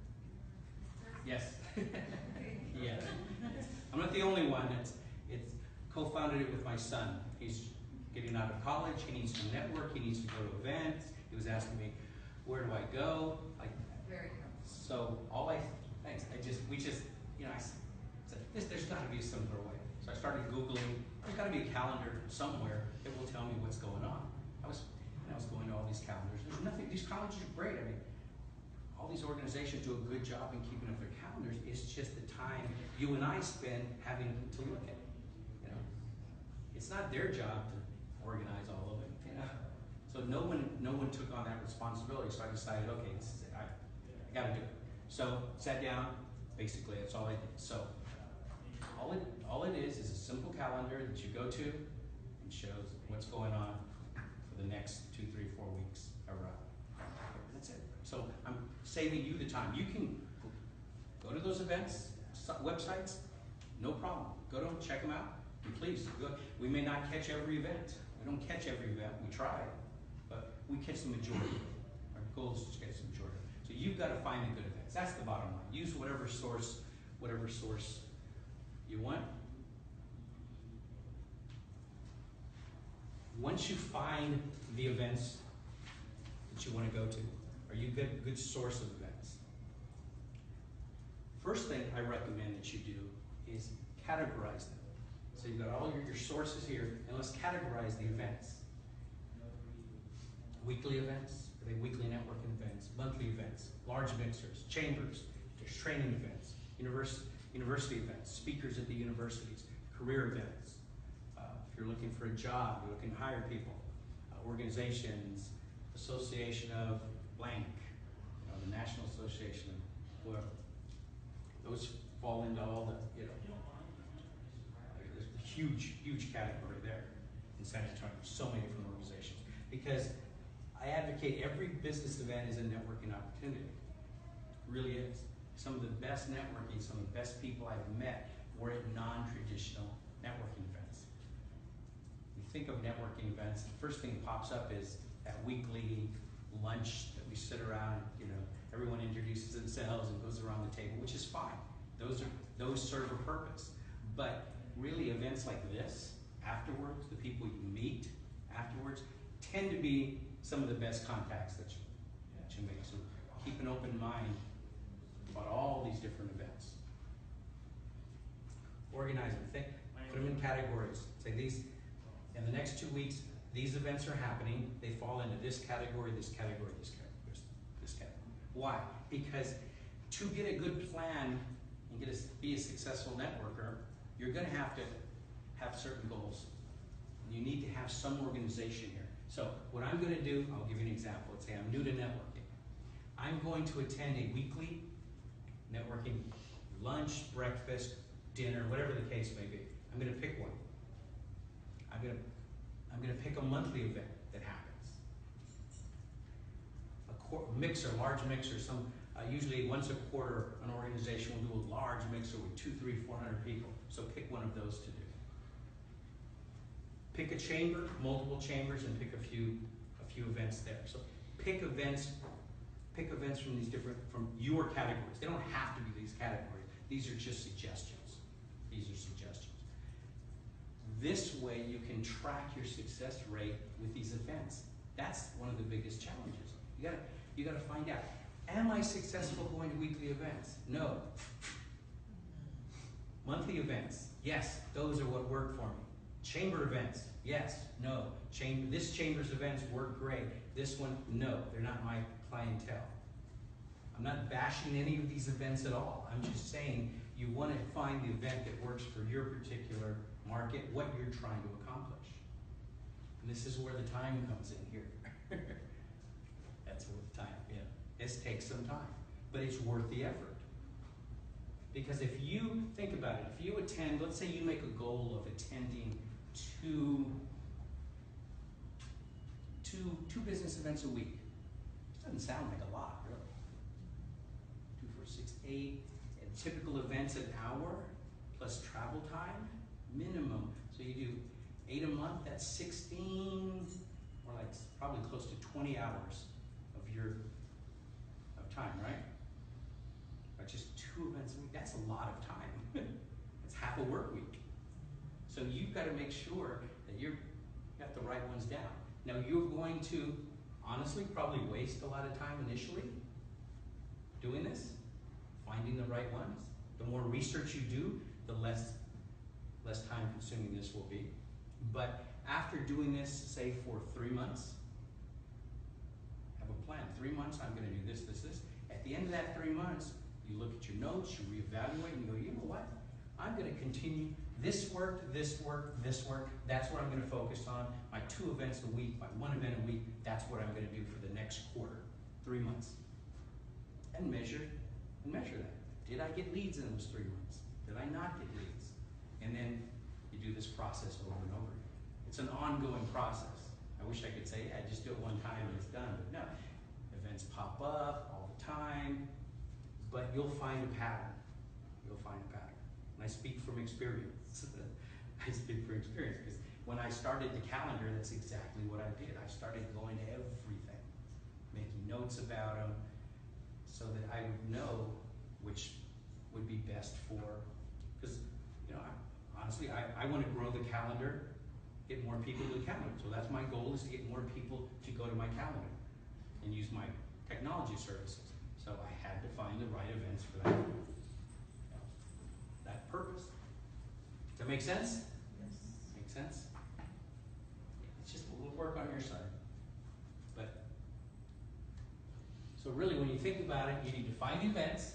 Yes. Yes. I'm not the only one. It's co-founded it with my son. He's getting out of college. He needs to network. He needs to go to events. He was asking me, where do I go? Very good. So we just, you know, I said, there's got to be some other way. So I started Googling. There's got to be a calendar somewhere that will tell me what's going on. I was going to all these calendars. There's nothing. These calendars are great. I mean, all these organizations do a good job in keeping up their calendars. It's just the time you and I spend having to look at it. You know, it's not their job to organize all of it. You know, so no one took on that responsibility. So I decided, okay, this is it. I got to do it. So sat down. Basically, that's all I did. So all it is a simple calendar that you go to and shows what's going on for the next 2, 3, 4 weeks around. That's it. So I'm saving you the time. You can go to those events, websites, no problem. Go to them, check them out, And please, go. We may not catch every event. We don't catch every event. We try, but we catch the majority. Our goal is to catch the majority. So you've got to find the good events. That's the bottom line. Use whatever source you want. Once you find the events that you want to go to, or you get a good source of events, first thing I recommend that you do is categorize them. So you've got all your sources here, and let's categorize the events. Weekly events, are they weekly networking events, monthly events, large mixers, chambers, there's training events, university events, speakers at the universities, career events. If you're looking for a job, you're looking to hire people, organizations, association of blank, the National Association of whoever. Those fall into all the, there's a huge category there in San Antonio, so many different organizations. Because I advocate every business event is a networking opportunity. It really is. Some of the best networking, some of the best people I've met were at non-traditional networking events. You think of networking events, the first thing that pops up is that weekly lunch that we sit around, everyone introduces themselves and goes around the table, which is fine. Those serve a purpose. But really events like this, afterwards, the people you meet afterwards, tend to be some of the best contacts that you make. So keep an open mind about all these different events. Organize them, put them in categories. Say these, in the next 2 weeks, these events are happening. They fall into this category, this category, this category, this category. Why? Because to get a good plan and be a successful networker, you're going to have certain goals. You need to have some organization here. So what I'm going to do, I'll give you an example. Let's say I'm new to networking. I'm going to attend a weekly networking lunch, breakfast, dinner, whatever the case may be. I'm going to pick one. I'm going to pick a monthly event that happens. A mixer, large mixer. Usually once a quarter, an organization will do a large mixer with 200, 300, 400 people. So pick one of those to do. Pick a chamber, multiple chambers, and pick a few events there. So pick events from your categories. They don't have to be these categories. These are just suggestions. These are suggestions. This way you can track your success rate with these events. That's one of the biggest challenges. You gotta find out, am I successful going to weekly events? No. Monthly events, yes, those are what work for me. Chamber events, yes, no. This chamber's events work great. This one, no, they're not my clientele. I'm not bashing any of these events at all. I'm just saying you want to find the event that works for your particular market, what you're trying to accomplish. And this is where the time comes in here. That's where the time, This takes some time, but it's worth the effort. Because if you think about it, if you attend, let's say you make a goal of attending two business events a week. Doesn't sound like a lot, really. 2, 4, 6, 8, and typical events an hour plus travel time minimum. So you do 8 a month. That's 16, or like probably close to 20 hours of time, right? But just 2 events a week. That's a lot of time. It's half a work week. So you've got to make sure that you've got the right ones down. Now you're going to, honestly, probably waste a lot of time initially doing this, finding the right ones. The more research you do, the less time consuming this will be. But after doing this, say for 3 months, have a plan. 3 months, I'm going to do this, this, this. At the end of that 3 months, you look at your notes, you reevaluate, and you go, you know what? I'm going to continue. This worked, this worked, this worked. That's what I'm going to focus on. My 2 events a week, my 1 event a week, that's what I'm going to do for the next quarter, 3 months. And measure that. Did I get leads in those 3 months? Did I not get leads? And then you do this process over and over again. It's an ongoing process. I wish I could say, yeah, just do it one time and it's done, but no. Events pop up all the time, but you'll find a pattern. You'll find a pattern. And I speak from experience. I speak from experience, because when I started the calendar, that's exactly what I did. I started going to everything, making notes about them, so that I would know which would be best for, because, you know, honestly, I want to grow the calendar, get more people to the calendar. So that's my goal, is to get more people to go to my calendar and use my technology services. So I had to find the right events for that, that purpose. Does that make sense? Yes. Make sense? It's just a little work on your side. But, so really when you think about it, you need to find events,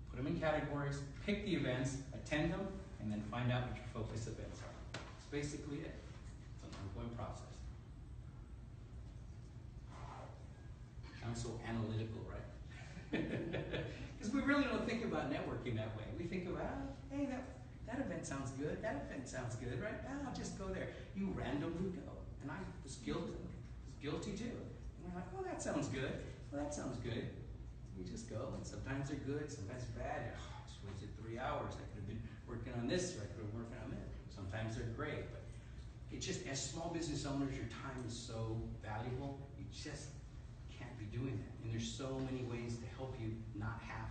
put them in categories, pick the events, attend them, and then find out what your focus events are. That's basically it. It's an ongoing process. I'm so analytical, right? Because we really don't think about networking that way. We think about, hey, that event sounds good, that event sounds good, right? I'll just go there. You randomly go. And I was guilty too. And we're like, oh, that sounds good. Well, that sounds good. You just go, and sometimes they're good, sometimes bad. Oh, I just wasted 3 hours. I could have been working on this, or I could have been working on this. Sometimes they're great, but it's just, as small business owners, your time is so valuable. You just can't be doing that. And there's so many ways to help you not have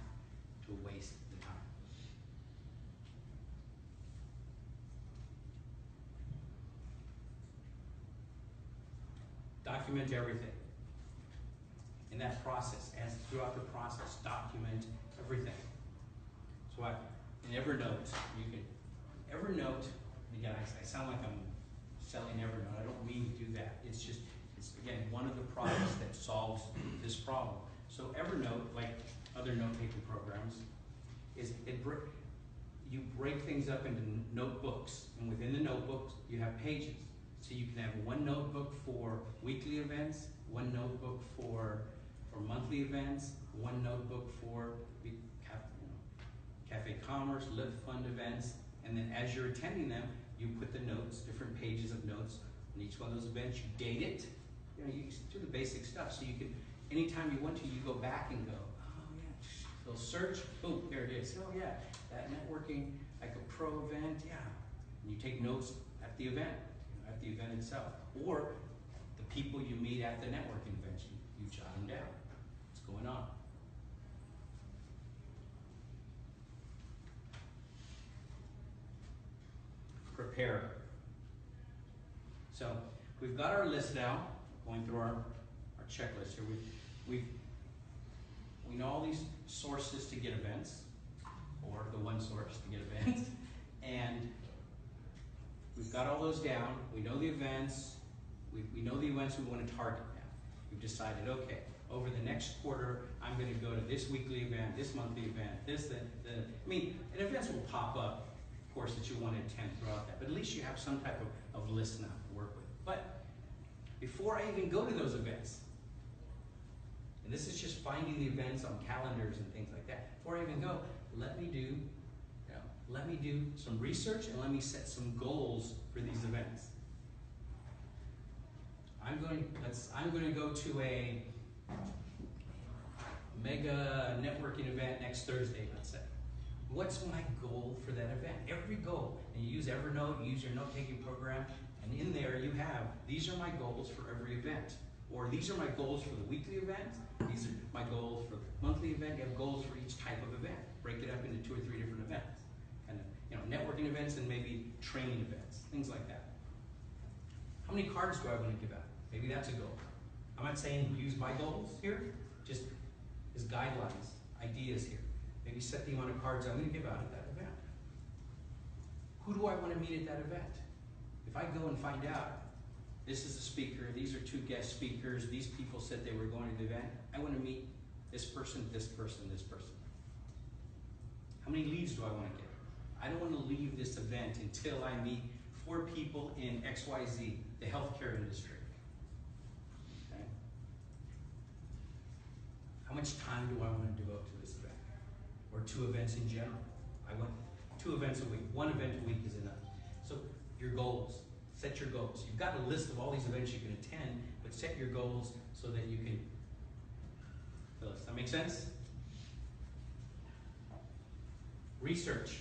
to waste the time. Document everything. In that process, as throughout the process, document everything. So in Evernote, you can, Evernote, again, I sound like I'm selling Evernote. I don't mean to do that. It's just, it's again, one of the products that solves this problem. So Evernote, like other note-taking programs, is you break things up into notebooks, and within the notebooks, you have pages. So you can have one notebook for weekly events, one notebook for monthly events, one notebook for Cafe Commerce, Live Fund events, and then as you're attending them, you put the notes, different pages of notes on each one of those events. You date it. You know, you do the basic stuff. So you can, anytime you want to, you go back and go, oh yeah, so search, boom, there it is. Oh yeah, that networking, like a pro event, yeah. And you take notes at the event, at the event itself, or the people you meet at the networking event, you jot them down. What's going on? Prepare. So we've got our list now, going through our checklist here. We know all these sources to get events, or the one source to get events, and we've got all those down. We know the events. We know the events we want to target now. We've decided, okay, over the next quarter, I'm going to go to this weekly event, this monthly event, this, then. I mean, and events will pop up, of course, that you want to attend throughout that, but at least you have some type of list now to work with. But before I even go to those events, and this is just finding the events on calendars and things like that, before I even go, let me do some research and let me set some goals for these events. I'm going to go to a mega networking event next Thursday, let's say. What's my goal for that event? Every goal, and you use Evernote, you use your note-taking program, and in there you have, these are my goals for every event. Or these are my goals for the weekly event, these are my goals for the monthly event. You have goals for each type of event. Break it up into 2 or 3 different events. And networking events and maybe training events, things like that. How many cards do I want to give out? Maybe that's a goal. I'm not saying use my goals here, just as guidelines, ideas here. Maybe set the amount of cards I'm going to give out at that event. Who do I want to meet at that event? If I go and find out, this is the speaker, these are 2 guest speakers, these people said they were going to the event, I want to meet this person, this person, this person. How many leads do I want to get? I don't want to leave this event until I meet 4 people in XYZ, the healthcare industry. Okay? How much time do I want to devote to this event? Or 2 events in general? I want 2 events a week. 1 event a week is enough. So your goals. Set your goals. You've got a list of all these events you can attend, but set your goals so that you can fill it. Does that make sense? Research.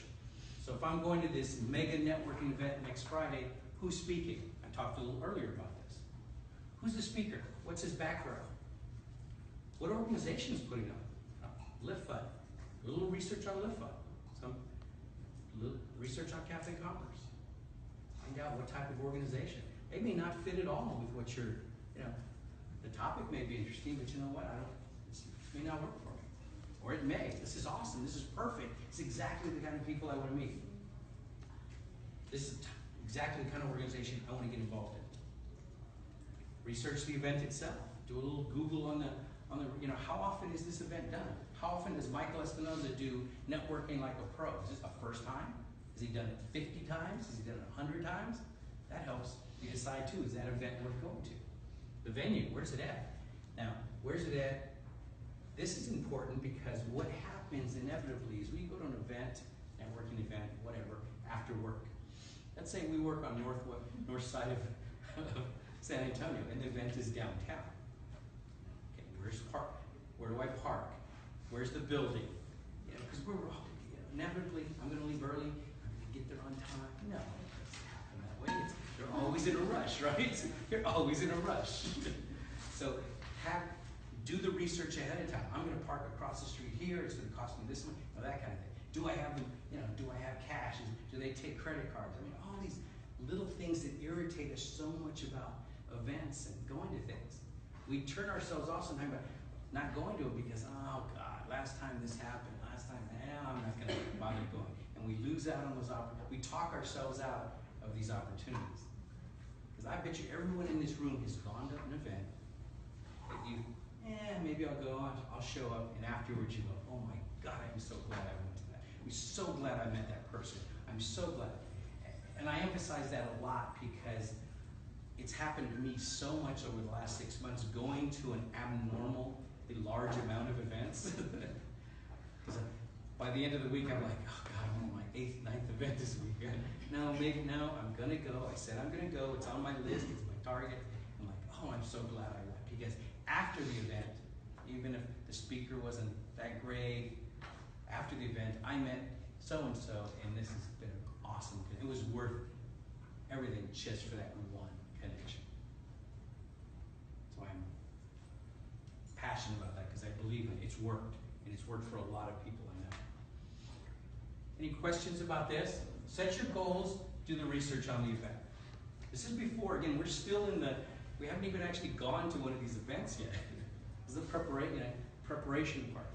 So if I'm going to this mega networking event next Friday, who's speaking? I talked a little earlier about this. Who's the speaker? What's his background? What organization is putting on? Lift Fund. A little research on Lift Fund. Some little research on Cafe Commerce. Find out what type of organization. They may not fit at all with what you're, the topic may be interesting, but you know what? This may not work for me. Or it may. This is awesome. This is perfect. It's exactly the kind of people I want to meet. This is exactly the kind of organization I want to get involved in. Research the event itself. Do a little Google on the, how often is this event done? How often does Michael Espinoza do networking like a pro? Is this a first time? Has he done it 50 times? Has he done it 100 times? That helps you decide too, is that event worth going to? The venue, where's it at? Now, where's it at? This is important because what happens inevitably is we go to an event, networking event, whatever, after work. Let's say we work on north side of San Antonio and the event is downtown. Okay, where do I park? Where's the building? Because we're inevitably, I'm going to leave early, I'm going to get there on time. No, it doesn't happen that way. You're always in a rush, right? You're always in a rush. So do the research ahead of time. I'm going to park across the street here. It's going to cost me this much. That kind of thing. Do I have them? Do I have cash? Do they take credit cards? I mean, all these little things that irritate us so much about events and going to things. We turn ourselves off sometimes by not going to it because, oh God, last time this happened. I'm not going to bother going. And we lose out on those opportunities. We talk ourselves out of these opportunities. Because I bet you everyone in this room has gone to an event that you, maybe I'll go, I'll show up, and afterwards you go, oh my God, I'm so glad I went to that. I'm so glad I met that person. I'm so glad. And I emphasize that a lot because it's happened to me so much over the last 6 months going to an abnormally large amount of events. Because by the end of the week, I'm like, oh God, I'm on my 8th, 9th event this weekend. No, I'm gonna go. I said I'm gonna go. It's on my list. It's my target. I'm like, oh, I'm so glad I went. Because after the event, even if the speaker wasn't that great, after the event, I met so-and-so, and this has been awesome. It was worth everything just for that one connection. So I'm passionate about that because I believe in it. It's worked, and it's worked for a lot of people I know. Any questions about this? Set your goals, do the research on the event. This is before, again, we haven't even actually gone to one of these events yet. This is the preparation part.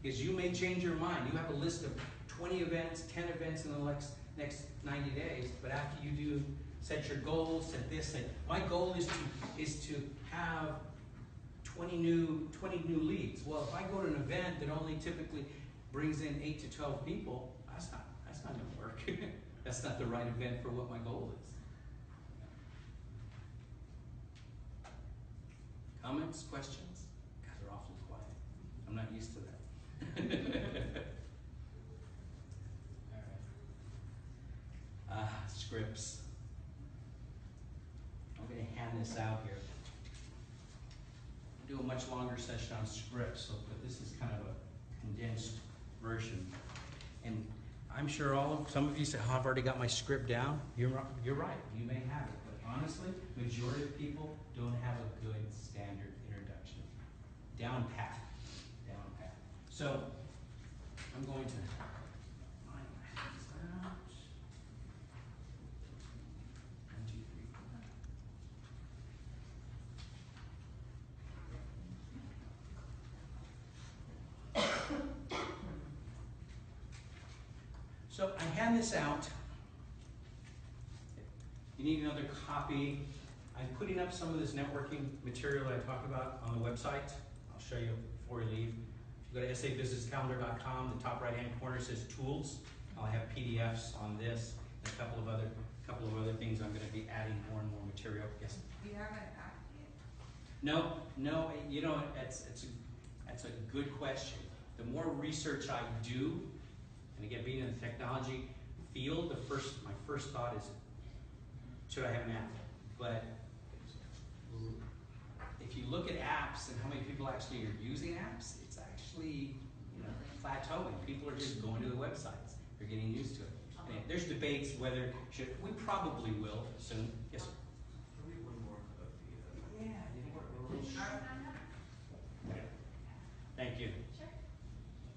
Because you may change your mind. You have a list of 20 events, 10 events in the next 90 days, but after you do set your goals, set this, my goal is to have 20 new leads. Well, if I go to an event that only typically brings in 8 to 12 people, that's not going to work. That's not the right event for what my goal is. Comments, questions? God, they're awfully quiet. I'm not used to that. All right. Scripts. I'm going to hand this out here. I'll do a much longer session on scripts, but this is kind of a condensed version. And I'm sure some of you say, oh, I've already got my script down. You're right, you may have it. But honestly, majority of people don't have a good standard introduction. Down pat. So, I'm going to line my hands out. 1, 2, 3, 4. So I hand this out. You need another copy. I'm putting up some of this networking material that I talked about on the website. I'll show you before we leave. If you go to sabusinesscalendar.com, the top right-hand corner says Tools. I'll have PDFs on this and a couple of other things. I'm going to be adding more and more material. Yes. Do you have an app yet? No. You know, that's a good question. The more research I do, and again, being in the technology field, my first thought is, should I have an app? But if you look at apps and how many people actually are using apps, it's actually plateauing. People are just going to the websites. They're getting used to it. There's debates whether we probably will soon. Yes, sir. Can we have one more of the, Yeah, you think we're a little short? yeah. Thank you. Sure.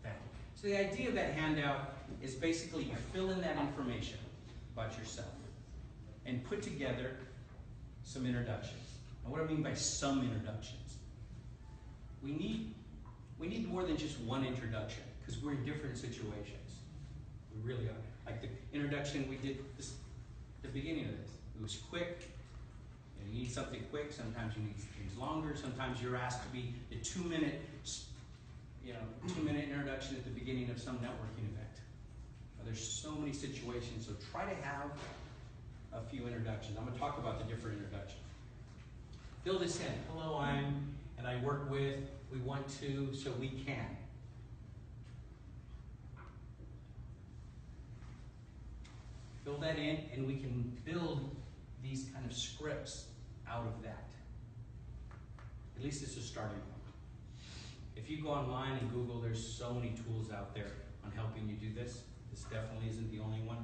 Thank you. So the idea of that handout is basically you fill in that information about yourself and put together some introductions. And what I mean by some introductions, we need more than just one introduction because we're in different situations. We really are. Like the introduction we did this, the beginning of this, it was quick. And you need something quick. Sometimes you need things longer. Sometimes you're asked to be the 2-minute, 2-minute introduction at the beginning of some networking event. There's so many situations, so try to have a few introductions. I'm going to talk about the different introductions. Fill this in. Hello, I'm, and I work with, we want to, so we can. Fill that in, and we can build these kind of scripts out of that. At least it's a starting point. If you go online and Google, there's so many tools out there on helping you do this. This definitely isn't the only one,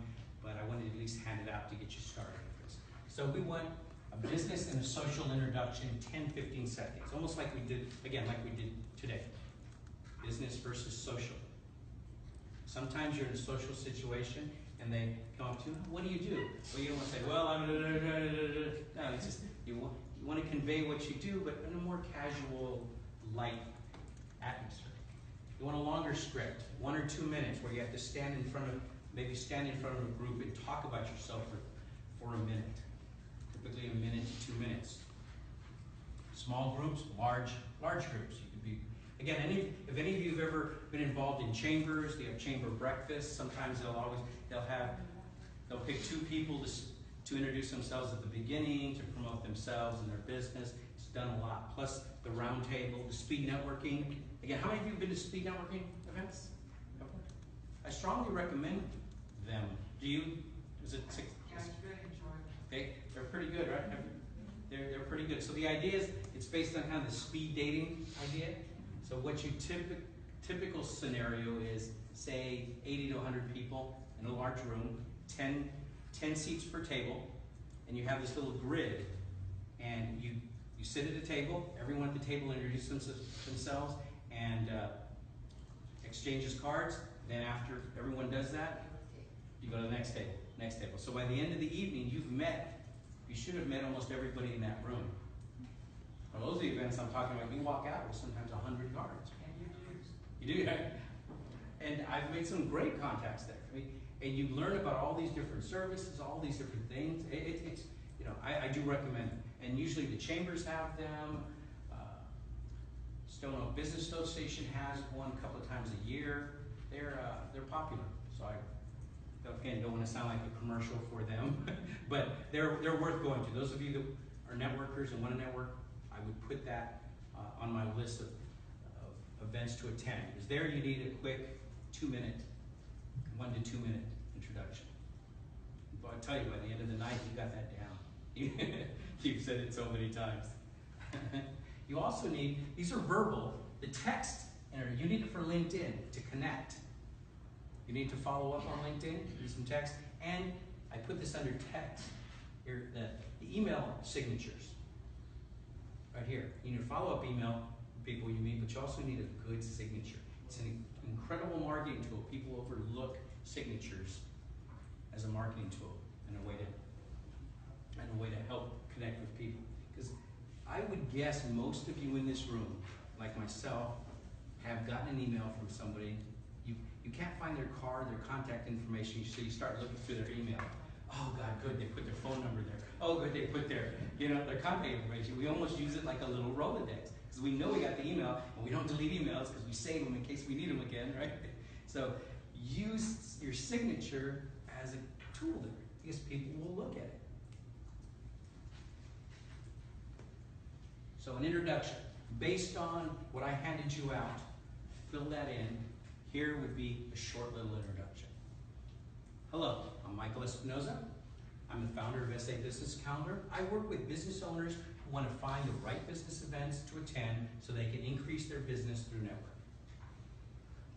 but I wanted to at least hand it out to get you started with this. So we want a business and a social introduction, 10, 15 seconds. Almost like we did, again, like we did today. Business versus social. Sometimes you're in a social situation and they come up to you, what do you do? Well, you don't want to say, well, I'm no, it's just, you want to convey what you do, but in a more casual, light atmosphere. You want a longer script, 1 or 2 minutes, where you have to stand in front of a group and talk about yourself for a minute. Typically a minute to 2 minutes. Small groups, large groups. You could be, again, if any of you have ever been involved in chambers, they have chamber breakfasts. Sometimes they'll pick 2 people to introduce themselves at the beginning, to promote themselves and their business. It's done a lot. Plus the round table, the speed networking. Again, how many of you have been to speed networking events? I strongly recommend them. Do you? Is it 6? Yeah, it's very enjoyable. Okay, they're pretty good, right? They're pretty good. So the idea is, it's based on kind of the speed dating idea. So what you typical scenario is, say, 80 to 100 people in a large room, 10 seats per table, and you have this little grid, and you sit at a table, everyone at the table introduces themselves, and exchanges cards. Then after everyone does that, you go to the next table. So by the end of the evening, you should have met almost everybody in that room. Now, those are the events I'm talking about. You walk out with sometimes 100 cards. You do, right? And I've made some great contacts there. And you learn about all these different services, all these different things. It's I do recommend them. And usually the chambers have them. Stone Oak Business Association has one a couple of times a year. They're popular. So I again don't want to sound like a commercial for them, but they're worth going to. Those of you that are networkers and want to network, I would put that on my list of events to attend. Because there you need a quick 2-minute, 1 to 2 minute introduction. But I tell you, by the end of the night, you got that down. You've said it so many times. You also need, these are verbal, the text, you need it for LinkedIn to connect. You need to follow up on LinkedIn, use some text, and I put this under text, here, the email signatures, right here. You need a follow-up email from people you meet, but you also need a good signature. It's an incredible marketing tool. People overlook signatures as a marketing tool and a way to help connect with people. Because I would guess most of you in this room, like myself, have gotten an email from somebody. You can't find their card, their contact information, so you start looking through their email. Oh God, good, they put their phone number there. Oh good, they put their contact information. We almost use it like a little Rolodex, because we know we got the email, and we don't delete emails because we save them in case we need them again, right? So use your signature as a tool there, because people will look at it. So an introduction, based on what I handed you out, fill that in. Here would be a short little introduction. Hello, I'm Michael Espinoza. I'm the founder of SA Business Calendar. I work with business owners who want to find the right business events to attend so they can increase their business through networking.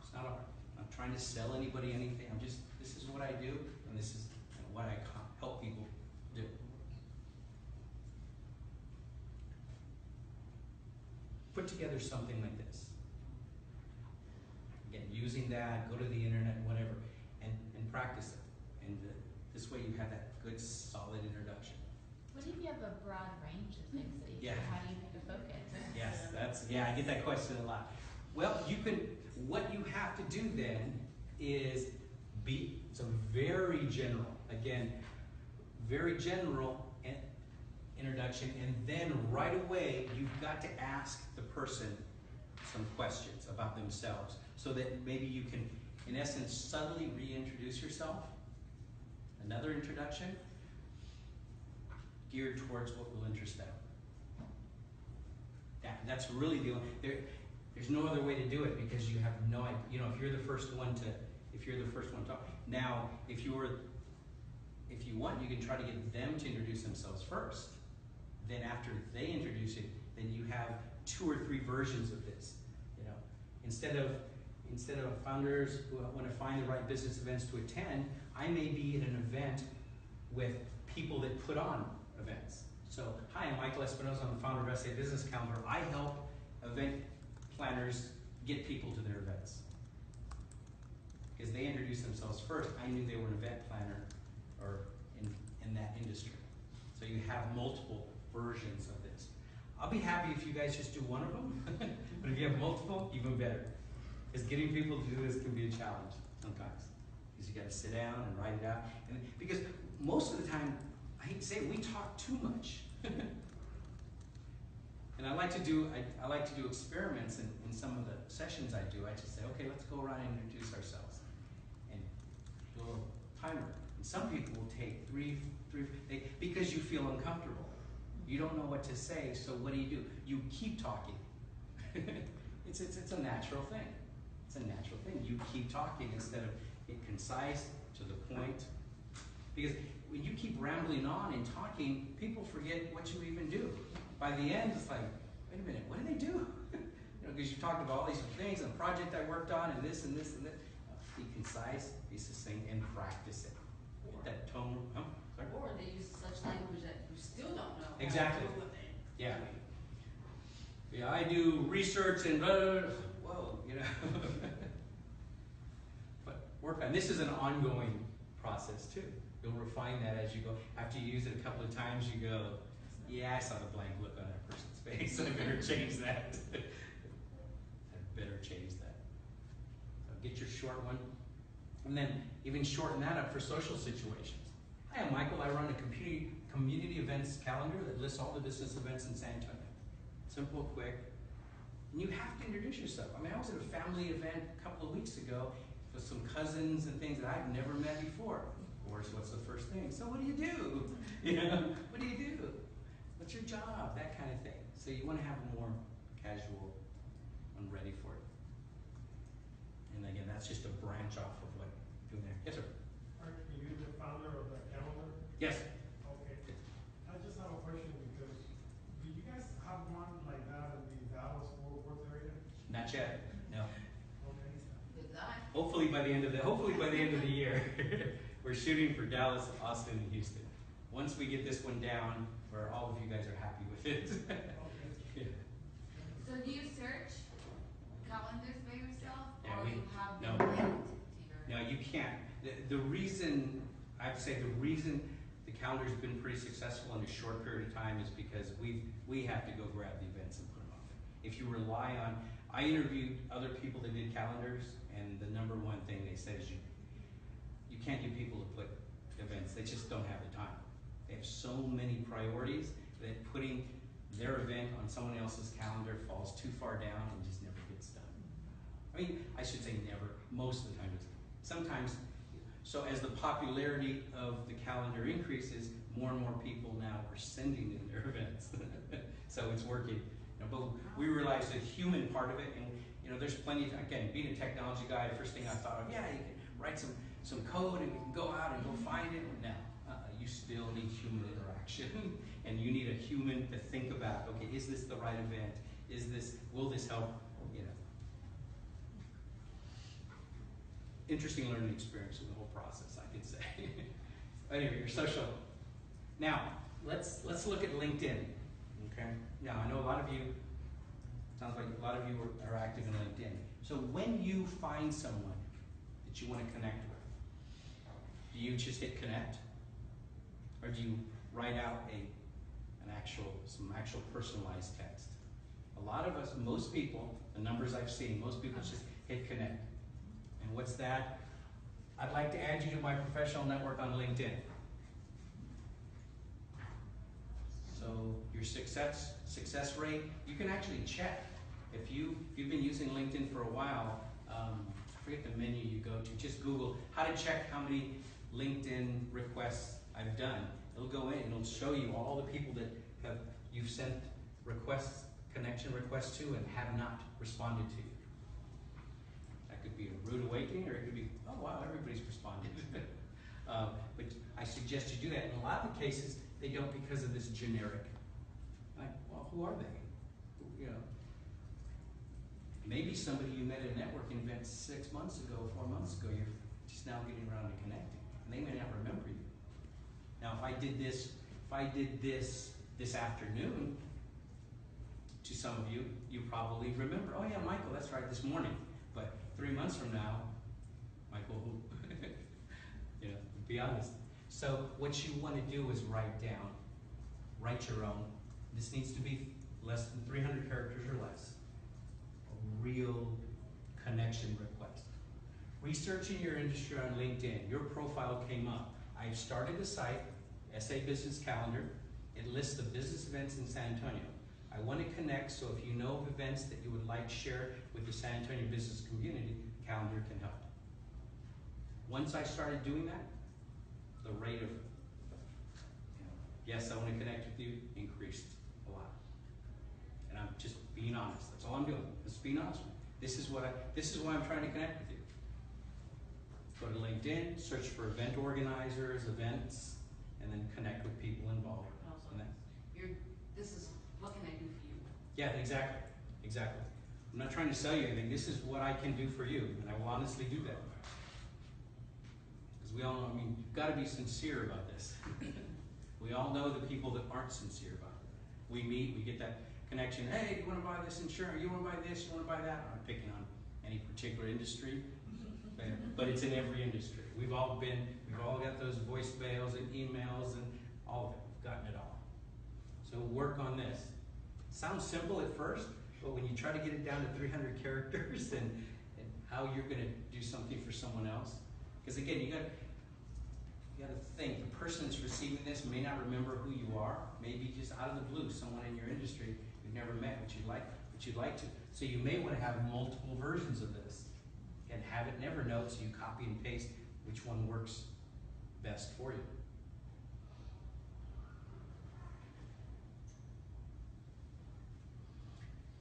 It's not hard. not trying to sell anybody anything. This is what I do, and this is what I help people do. Put together something like this. Again, using that, go to the internet, whatever, and practice it. And this way you have that good, solid introduction. What if you have a broad range of things that you Yeah. do? How do you pick a focus? Yes, I get that question a lot. Well, what you have to do then is be some very general, again, very general introduction, and then right away you've got to ask the person some questions about themselves so that maybe you can, in essence, subtly reintroduce yourself. Another introduction geared towards what will interest them. That's really the only, there's no other way to do it because you have no idea. You know, if you're the first one to talk. Now, if you want, you can try to get them to introduce themselves first. Then after they introduce it, then you have 2 or 3 versions of this. You know, instead of founders who want to find the right business events to attend, I may be at an event with people that put on events. So, hi, I'm Michael Espinoza. I'm the founder of SA Business Calendar. I help event planners get people to their events. Because they introduced themselves first, I knew they were an event planner or in that industry. So you have multiple versions of this. I'll be happy if you guys just do one of them, but if you have multiple, even better. Because getting people to do this can be a challenge sometimes. Because you got to sit down and write it out. And because most of the time, I hate to say it, we talk too much. And I like to do experiments in some of the sessions I do. I just say, okay, let's go around and introduce ourselves. And do a little timer. And some people will take three, because you feel uncomfortable. You don't know what to say, so what do? You keep talking. It's a natural thing. It's a natural thing. You keep talking instead of being concise, to the point. Because when you keep rambling on and talking, people forget what you even do. By the end, it's like, wait a minute, what do they do? You know, because you talked about all these things, and a project I worked on, and this and this and this. Be concise, be succinct, and practice it. Get that tone. Sorry? Or they use such language that you still don't know. Exactly. What they Yeah. Yeah, I do research and blah, blah, blah. Whoa, you know. But work on this is an ongoing process too. You'll refine that as you go. After you use it a couple of times, you go, yeah, I saw the blank look on that person's face. I better change that. I better change that. So get your short one. And then even shorten that up for social situations. Hi, I'm Michael. I run a community events calendar that lists all the business events in San Antonio. Simple, quick. And you have to introduce yourself. I mean, I was at a family event a couple of weeks ago with some cousins and things that I've never met before. Of course, what's the first thing? So what do you do? You know, what do you do? What's your job? That kind of thing. So you want to have a more casual one ready for it. And again, that's just a branch off of what you're doing there. Yes, sir. Are you the founder of the calendar? Yes. Okay. I just have a question because do you guys have one like that in the Dallas Fort Worth area? Not yet. No. Okay. Good luck. Hopefully by the end of the year. We're shooting for Dallas, Austin, and Houston. Once we get this one down, where all of you guys are happy with it. Okay. Yeah. So do you search calendars by yourself, Yeah, or you have no. them linked to your? No, you can't. The reason, I have to say, the reason the calendar's been pretty successful in a short period of time is because we have to go grab the events and put them up there. If you rely on, I interviewed other people that did calendars, and the number one thing they said is you can't get people to put events. They just don't have the time. They have so many priorities that putting their event on someone else's calendar falls too far down and just never gets done. I mean, I should say never. Most of the time, sometimes. So as the popularity of the calendar increases, more and more people now are sending in their events. So it's working. You know, but we realize the human part of it, and you know, there's plenty of, again, being a technology guy, the first thing I thought of, yeah, you can write some code and we can go out and go find it. No, you still need human interaction, and you need a human to think about, okay, is this the right event? Will this help, you know? interesting learning experience in the whole process, I could say. Anyway, your social. Now, let's look at LinkedIn. Okay. Now, I know a lot of you. Sounds like a lot of you are active in LinkedIn. So when you find someone that you want to connect with, do you just hit connect, or do you write out some actual personalized text? A lot of us, most people, the numbers I've seen, most people just hit connect. And what's that? I'd like to add you to my professional network on LinkedIn. So your success rate, you can actually check. If you've been using LinkedIn for a while, I forget the menu you go to, just Google how to check how many LinkedIn requests I've done. It'll go in and it'll show you all the people that you've sent connection requests to and have not responded to you. That could be a rude awakening, or it could be, oh wow, everybody's responded. But I suggest you do that. In a lot of the cases, they don't because of this generic. Like, well, who are they? You know, maybe somebody you met at a networking event 6 months ago, 4 months ago, you're just now getting around to connecting, and they may not remember you. Now, if I did this afternoon to some of you, you probably remember, oh yeah, Michael, that's right, this morning. But 3 months from now, Michael, who? You know, be honest. So what you want to do is write your own. This needs to be less than 300 characters or less. A real connection request. Researching your industry on LinkedIn, your profile came up. I've started a site, SA Business Calendar. It lists the business events in San Antonio. I want to connect, so if you know of events that you would like shared with the San Antonio business community, Calendar can help. Once I started doing that, the rate of, yes, I want to connect with you, increased a lot. And I'm just being honest. That's all I'm doing. Just being honest. This is why I'm trying to connect with you. Go to LinkedIn, search for event organizers, events, and then connect with people involved. Also, this is what can I do for you? Yeah, exactly. I'm not trying to sell you anything. This is what I can do for you, and I will honestly do that. Because we all know, I mean, you've got to be sincere about this. We all know the people that aren't sincere about it. We meet, we get that connection. Hey, do you want to buy this insurance? You want to buy this? You want to buy that? I'm not picking on any particular industry, but it's in every industry. We've all got those voicemails and emails and all of it. We've gotten it all. So work on this. Sounds simple at first, but when you try to get it down to 300 characters and how you're going to do something for someone else, because again, you got to think the person that's receiving this may not remember who you are. Maybe just out of the blue, someone in your industry you've never met, but you'd like to. So you may want to have multiple versions of this and have it in Evernote, so you copy and paste which one works best for you.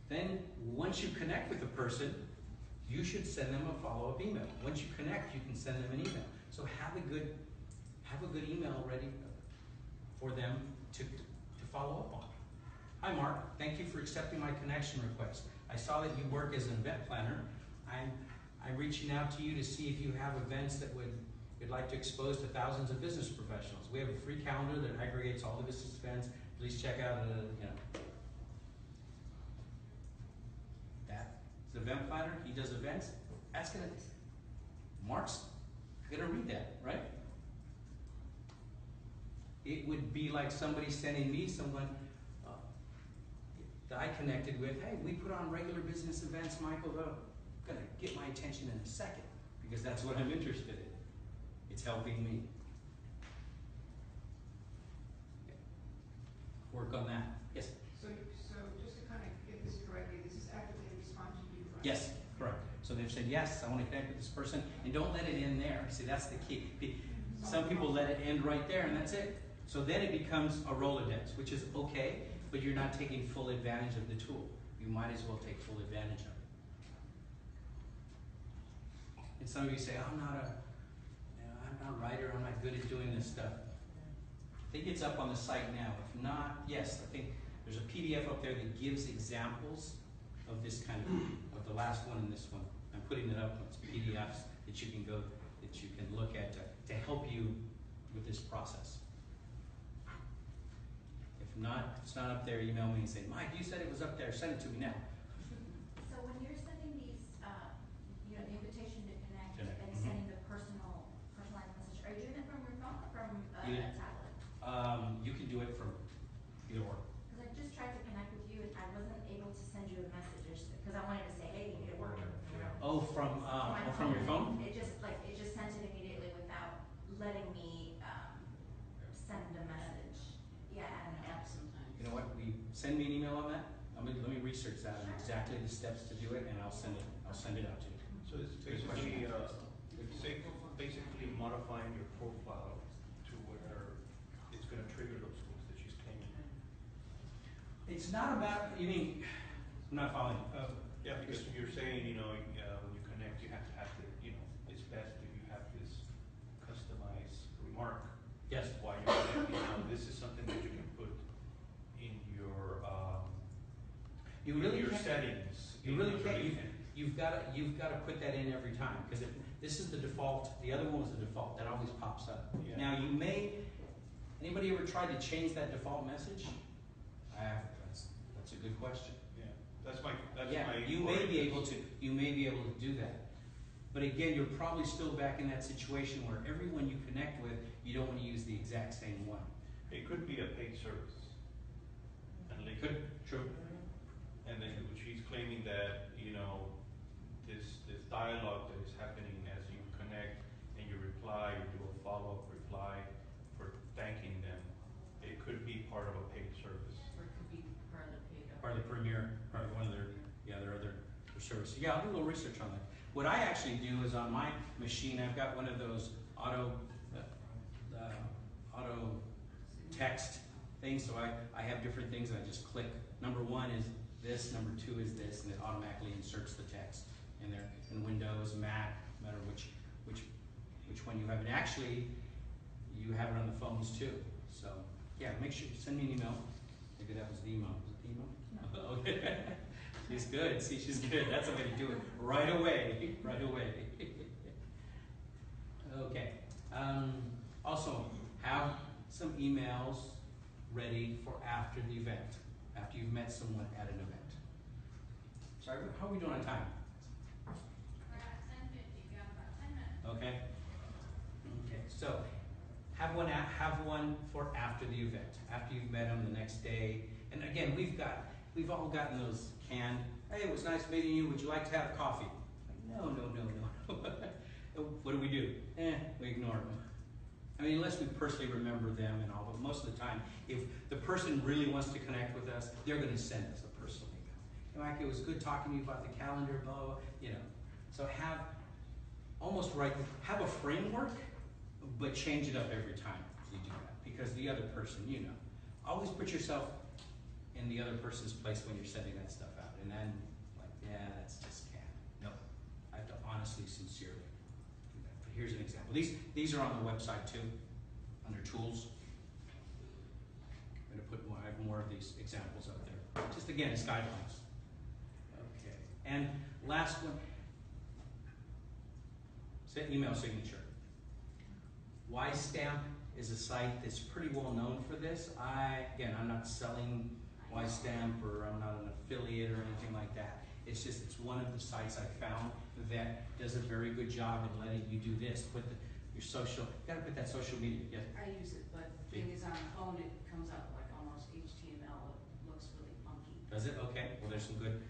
Then, once you connect with a person, you should send them a follow-up email. Once you connect, you can send them an email. So have a good email ready for them to follow up on. Hi Mark, thank you for accepting my connection request. I saw that you work as an event planner. I'm reaching out to you to see if you have events that you'd like to expose to thousands of business professionals. We have a free calendar that aggregates all the business events. Please check out the event planner. He does events. Mark's gonna read that, right? It would be like somebody sending me someone that I connected with. Hey, we put on regular business events, Michael. Gonna get my attention in a second because that's what I'm interested in. It's helping me. Work on that. Yes? So just to kind of get this correctly, this is after they respond to you, right? Yes, correct. So they've said, yes, I want to connect with this person, and don't let it end there. See, that's the key. Some people let it end right there, and that's it. So then it becomes a Rolodex, which is okay, but you're not taking full advantage of the tool. You might as well take full advantage of it. And some of you say, I'm not a writer, I'm not good at doing this stuff. I think it's up on the site now. If not, yes, I think there's a PDF up there that gives examples of this kind of the last one and this one. I'm putting it up with PDFs that you can look at to help you with this process. If it's not up there, email me and say, Mike, you said it was up there, send it to me now. So when you're sending these, the invitation to connect Connect, and mhm. sending the personalized message, are you doing it from your phone or from a Either. tablet? You can do it from either or. Because I just tried to connect with you and I wasn't able to send you a message because I wanted to say, hey, it worked. Oh, from your phone? It just sent it immediately without letting me send a message. Yeah, I don't know. App sometimes. You know what? Send me an email on that. Let me research that and exactly the steps to do it, and I'll send it out to you. So it's basically, basically modifying your profile to where it's gonna trigger those things that she's claiming. It's not about. You mean? I'm not following. Yeah, because you're saying, when you connect, you have to have it's best if you have this customized remark. Yes. While you're connecting. Now, this is something that you can put in your, your settings. You really can't. You've got to put that in every time because this is the default. The other one was the default. That always pops up. Yeah. Now you may. Anybody ever tried to change that default message? I have. That's a good question. Yeah, that's my You may be able to do that. But again, you're probably still back in that situation where everyone you connect with, you don't want to use the exact same one. It could be a paid service. And they Could, true. And then she's claiming that, this dialogue that is happening as you connect and you reply, you do a follow-up reply for thanking them, it could be part of a paid service. Or it could be part of the paid. Part of the Premier, part of one of their other services. Yeah, I'll do a little research on that. What I actually do is on my machine, I've got one of those auto text things. So I have different things and I just click. Number one is this, number two is this, and it automatically inserts the text in there. In Windows, Mac, no matter which one you have. And actually, you have it on the phones too. So yeah, make sure you send me an email. Maybe that was the email. Was it the email? No. Okay. She's good. See, she's good. That's the way to do it. Right away. Right away. Okay. Also, have some emails ready for after the event. After you've met someone at an event. Sorry, how are we doing on time? We're at 10:50. We got about 10 minutes. Okay. Okay. So, have one for after the event. After you've met them the next day. And again, we've all gotten those canned. Hey, it was nice meeting you. Would you like to have coffee? Like, no. What do? We ignore them. I mean, unless we personally remember them and all, but most of the time, if the person really wants to connect with us, they're going to send us a personal email. Mike, it was good talking to you about the calendar, blah, blah, blah. So have a framework, but change it up every time you do that. Because the other person, always put yourself in the other person's place when you're sending that stuff out. And then, that's just no. I have to honestly, sincerely do that. But here's an example. These are on the website too, under tools. I'm going to put more. I have more of these examples up there. Just again, as guidelines. Okay. And last one. Set email signature. YStamp is a site that's pretty well known for this. I'm not selling YStamp or I'm not an affiliate or anything like that. It's one of the sites I found that does a very good job in letting you do this. Put your social, you gotta put that social media. Yes. I use it, but the thing is on the phone it comes out like almost HTML. It looks really funky. Does it? Okay. Well, there's some good.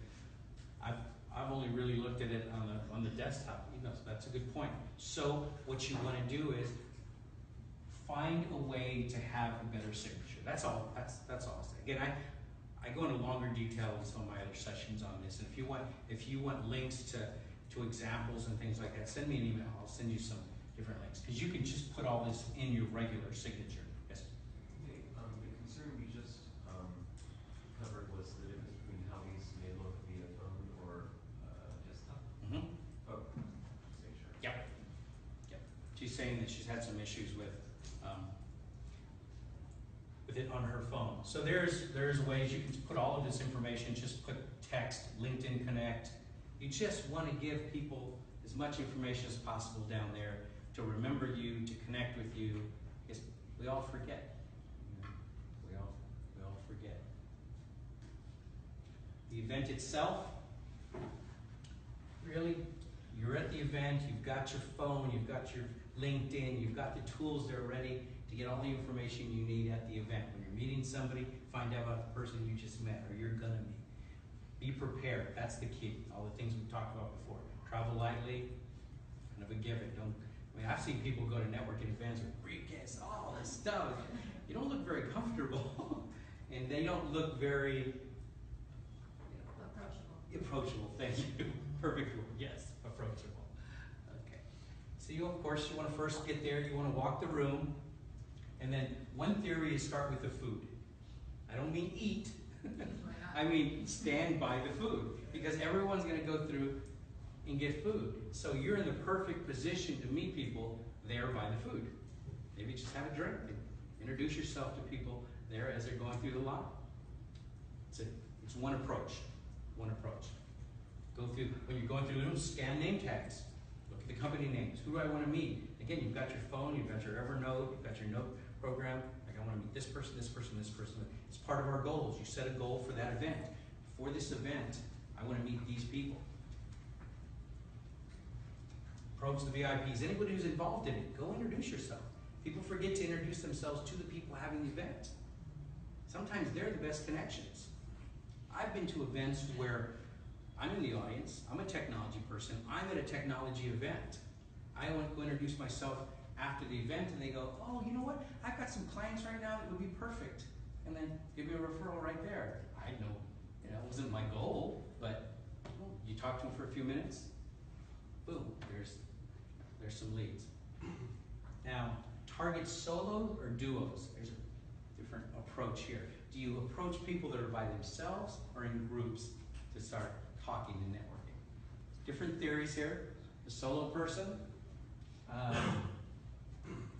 I've only really looked at it on the desktop. So that's a good point. So what you want to do is find a way to have a better signature. That's all. That's all I'll say. Again, I go into longer detail in some of my other sessions on this. And if you want links to examples and things like that, send me an email. I'll send you some different links because you can just put all this in your regular signature. Yes. Okay. The concern we just covered was the difference between how these may look via phone or desktop. Mm-hmm. Oh, just make sure. Yep. She's saying that she's had some issues with it on her phone. So there's ways you can put all of this information, just put text, LinkedIn Connect, You just want to give people as much information as possible down there to remember you, to connect with you, because we all forget. We all forget. The event itself, really, you're at the event, you've got your phone, you've got your LinkedIn, you've got the tools there ready to get all the information you need at the event. When you're meeting somebody, find out about the person you just met or you're gonna meet. Be prepared, that's the key. All the things we talked about before. Travel lightly, kind of a given. I've seen people go to networking events with briefcases, all this stuff. You don't look very comfortable. And they don't look very approachable, thank you. Perfect word, yes, approachable. Okay. So you, of course, you want to first get there, you want to walk the room, and then one theory is start with the food. I don't mean eat, I mean stand by the food, because everyone's going to go through and get food. So you're in the perfect position to meet people there by the food. Maybe just have a drink and introduce yourself to people there as they're going through the line. It's one approach. One approach. Go through, when you're going through the room, scan name tags. Look at the company names. Who do I want to meet? Again, you've got your phone, you've got your Evernote, you've got your note program. Like, I want to meet this person, this person, this person. It's part of our goals. You set a goal for that event. For this event, I want to meet these people. Approach the VIPs. Anybody who's involved in it, go introduce yourself. People forget to introduce themselves to the people having the event. Sometimes they're the best connections. I've been to events where I'm in the audience, I'm a technology person, I'm at a technology event. I want to go introduce myself after the event, and they go, oh, you know what? I've got some clients right now that would be perfect. And then give me a referral right there. I know, it wasn't my goal, but you talk to them for a few minutes, boom, there's some leads. Now, target solos or duos? There's a different approach here. Do you approach people that are by themselves or in groups to start talking and networking? Different theories here. The solo person,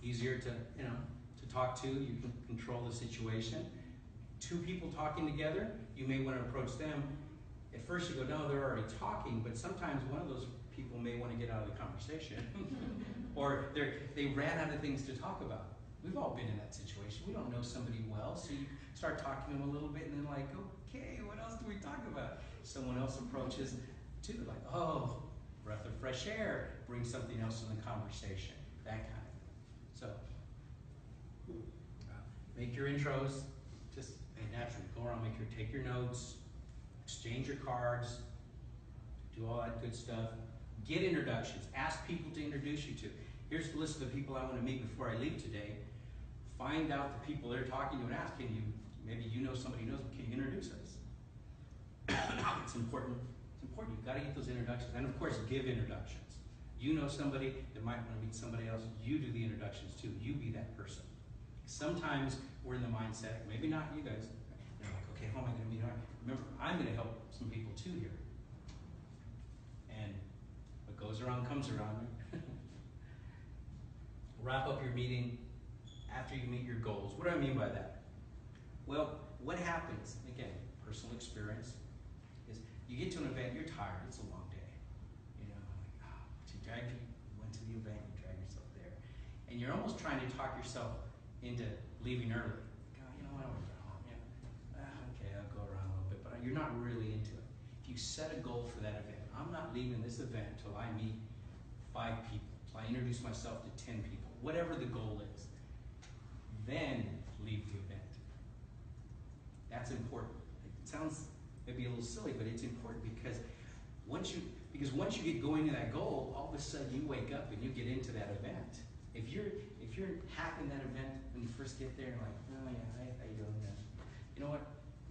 easier to talk to. You can control the situation. Two people talking together, you may want to approach them. At first you go, no, they're already talking, but sometimes one of those people may want to get out of the conversation. Or they ran out of things to talk about. We've all been in that situation. We don't know somebody well, so you start talking to them a little bit and then like, okay, what else do we talk about? Someone else approaches too, like, oh, breath of fresh air, bring something else in the conversation, that kind of thing. So, make your intros, just naturally go around, take your notes, exchange your cards, do all that good stuff. Get introductions, ask people to introduce you to. Here's the list of the people I want to meet before I leave today. Find out the people they're talking to and ask, maybe you know somebody who knows, can you introduce us? It's important. It's important. You've got to get those introductions. And of course, give introductions. You know somebody that might want to meet somebody else, you do the introductions too. You be that person. Sometimes we're in the mindset, maybe not you guys, they're like, okay, how am I going to meet her? Remember, I'm going to help some people too here. And what goes around comes around. Wrap up your meeting after you meet your goals. What do I mean by that? Well, what happens, again, personal experience, is you get to an event, you're tired, it's a long day. You went to the event, you drag yourself there. And you're almost trying to talk yourself into leaving early. You know what, I want to get home. Okay, I'll go around a little bit, but you're not really into it. If you set a goal for that event, I'm not leaving this event until I meet 5 people, till I introduce myself to 10 people, whatever the goal is. Then leave the event. That's important. It sounds maybe a little silly, but it's important because once you get going to that goal, all of a sudden you wake up and you get into that event. If you're hacking that event when you first get there, like, oh yeah, how you doing? You know what?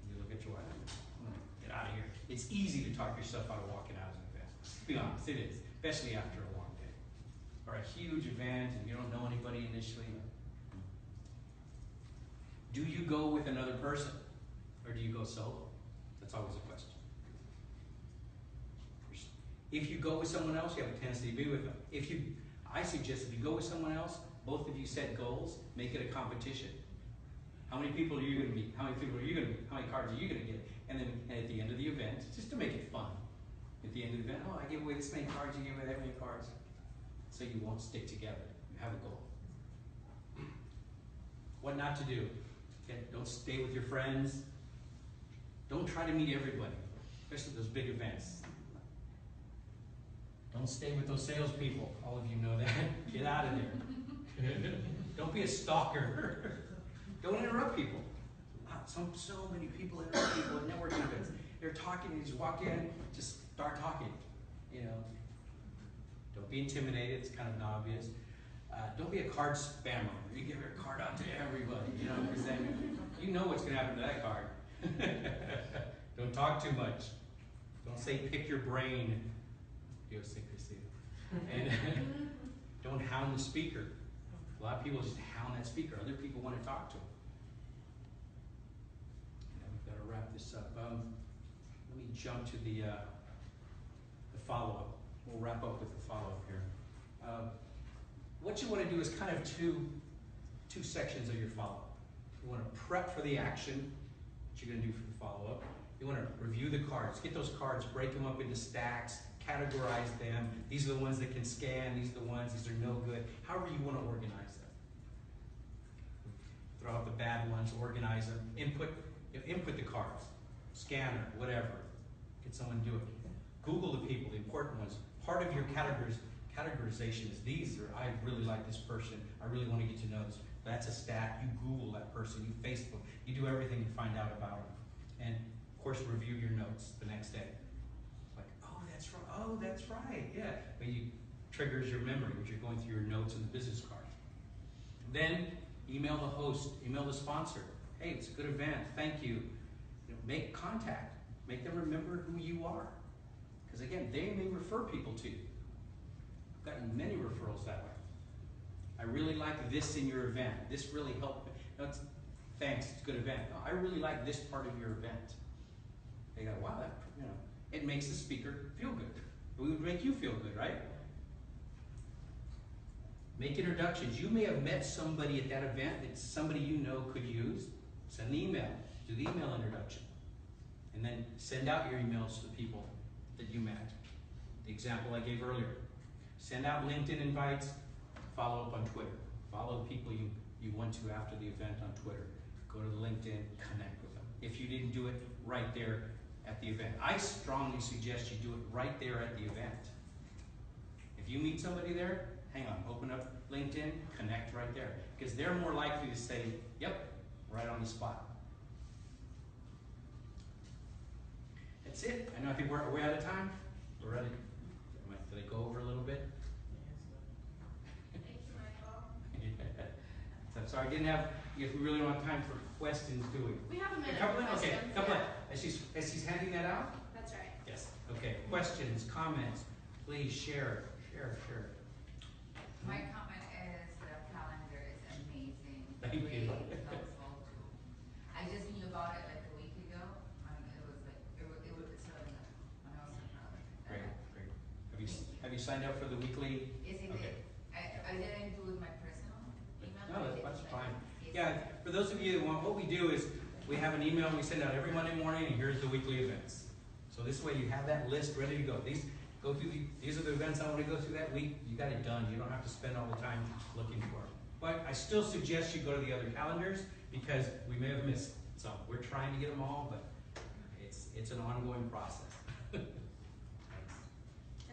You look at your wife, I'm gonna get out of here. It's easy to talk yourself out of walking out of an event. To be honest, it is, especially after a long day or a huge event and you don't know anybody initially. Do you go with another person or do you go solo? That's always a question. If you go with someone else, you have a tendency to be with them. I suggest if you go with someone else, both of you set goals, make it a competition. How many people are you going to meet? How many people are you going to meet? How many cards are you going to get? And then at the end of the event, just to make it fun, At the end of the event, oh, I gave away this many cards, you gave away that many cards. So you won't stick together. You have a goal. What not to do. Okay? Don't stay with your friends. Don't try to meet everybody, especially those big events. Don't stay with those salespeople. All of you know that. Get out of there. Don't be a stalker. Don't interrupt people. So many people interrupt people at networking events. They're talking, you just walk in, just start talking. You know. Don't be intimidated. It's kind of obvious. Don't be a card spammer. You give your card out to everybody. You know, because then you know what's going to happen to that card. Don't talk too much. Don't say pick your brain. Idiosyncrasy. And don't hound the speaker. A lot of people just hound that speaker. Other people want to talk to him. We've got to wrap this up. Let me jump to the follow-up. We'll wrap up with the follow-up here. What you want to do is kind of two sections of your follow-up. You want to prep for the action, what you're going to do for the follow-up. You want to review the cards. Get those cards, break them up into stacks, categorize them. These are the ones that can scan. These are the ones, these are no good. However you want to organize them. Throw out the bad ones, organize them. Input the cards. Scanner, whatever. Get someone to do it. Google the people, the important ones. Part of your categorization is these are, I really like this person. I really want to get to know this. That's a stack. You Google that person. You Facebook. You do everything to find out about them. And of course, review your notes the next day. Like, oh, that's right. Oh, that's right. Yeah. But you triggers your memory as you're going through your notes and the business card. Then email the host, email the sponsor. Hey, it's a good event. Thank you. Make contact. Make them remember who you are. Because again, they may refer people to you. I've gotten many referrals that way. I really like this in your event. This really helped me. No, thanks, it's a good event. No, I really like this part of your event. They go, wow, that, it makes the speaker feel good. It would make you feel good, right? Make introductions. You may have met somebody at that event that somebody you know could use. Send the email. Do the email introduction. And then send out your emails to the people that you met. The example I gave earlier. Send out LinkedIn invites. Follow up on Twitter. Follow the people you went to after the event on Twitter. Go to the LinkedIn, connect with them. If you didn't do it right there at the event. I strongly suggest you do it right there at the event. If you meet somebody there, hang on, open up LinkedIn, connect right there. Because they're more likely to say, yep, right on the spot. That's it. I think we're out of time. We're ready. Did I go over a little bit? Thank you, Michael. I'm sorry, I didn't have, if we really don't have time for questions, do we? We have a minute couple for questions. Okay, couple as she's handing that out? That's right. Yes. Okay, questions, comments, please share. My comment is the calendar is amazing. Thank you. Really helpful too. I just knew about it like a week ago, and it was like it's really helpful. And I was proud of it. Great. Have you signed up for the weekly? Is it? Okay. I didn't do it my personal email. No, that's fine. It's Yeah, for those of you that want, what we do is we have an email we send out every Monday morning, and here's the weekly events. So this way you have that list ready to go. These are the events I want to go through that week. You got it done. You don't have to spend all the time looking for it. But I still suggest you go to the other calendars because we may have missed some. We're trying to get them all, but it's an ongoing process. Any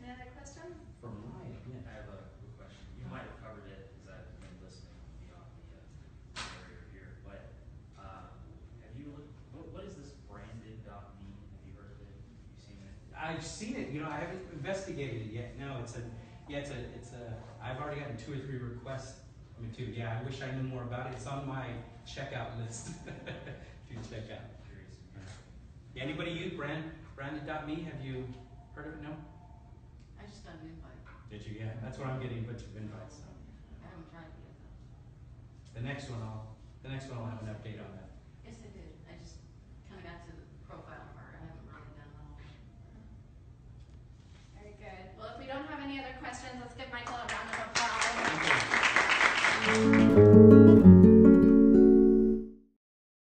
other questions? From Ryan, yeah. I have a quick question. You might have covered it because I've been listening beyond the area here, but have you looked? What is this branded.me? Have you heard of it? Have you seen it? I've seen it. I haven't investigated it yet. No, it's a. I've already gotten 2 or 3 requests. I wish I knew more about it. It's on my checkout list to check out. Curious. Yeah, anybody use branded.me? Have you heard of it? No. I just got an invite. Did you? Yeah, that's what I'm getting a bunch of invites. So. I haven't tried it yet though. The next one I'll have an update on that. Yes, I did.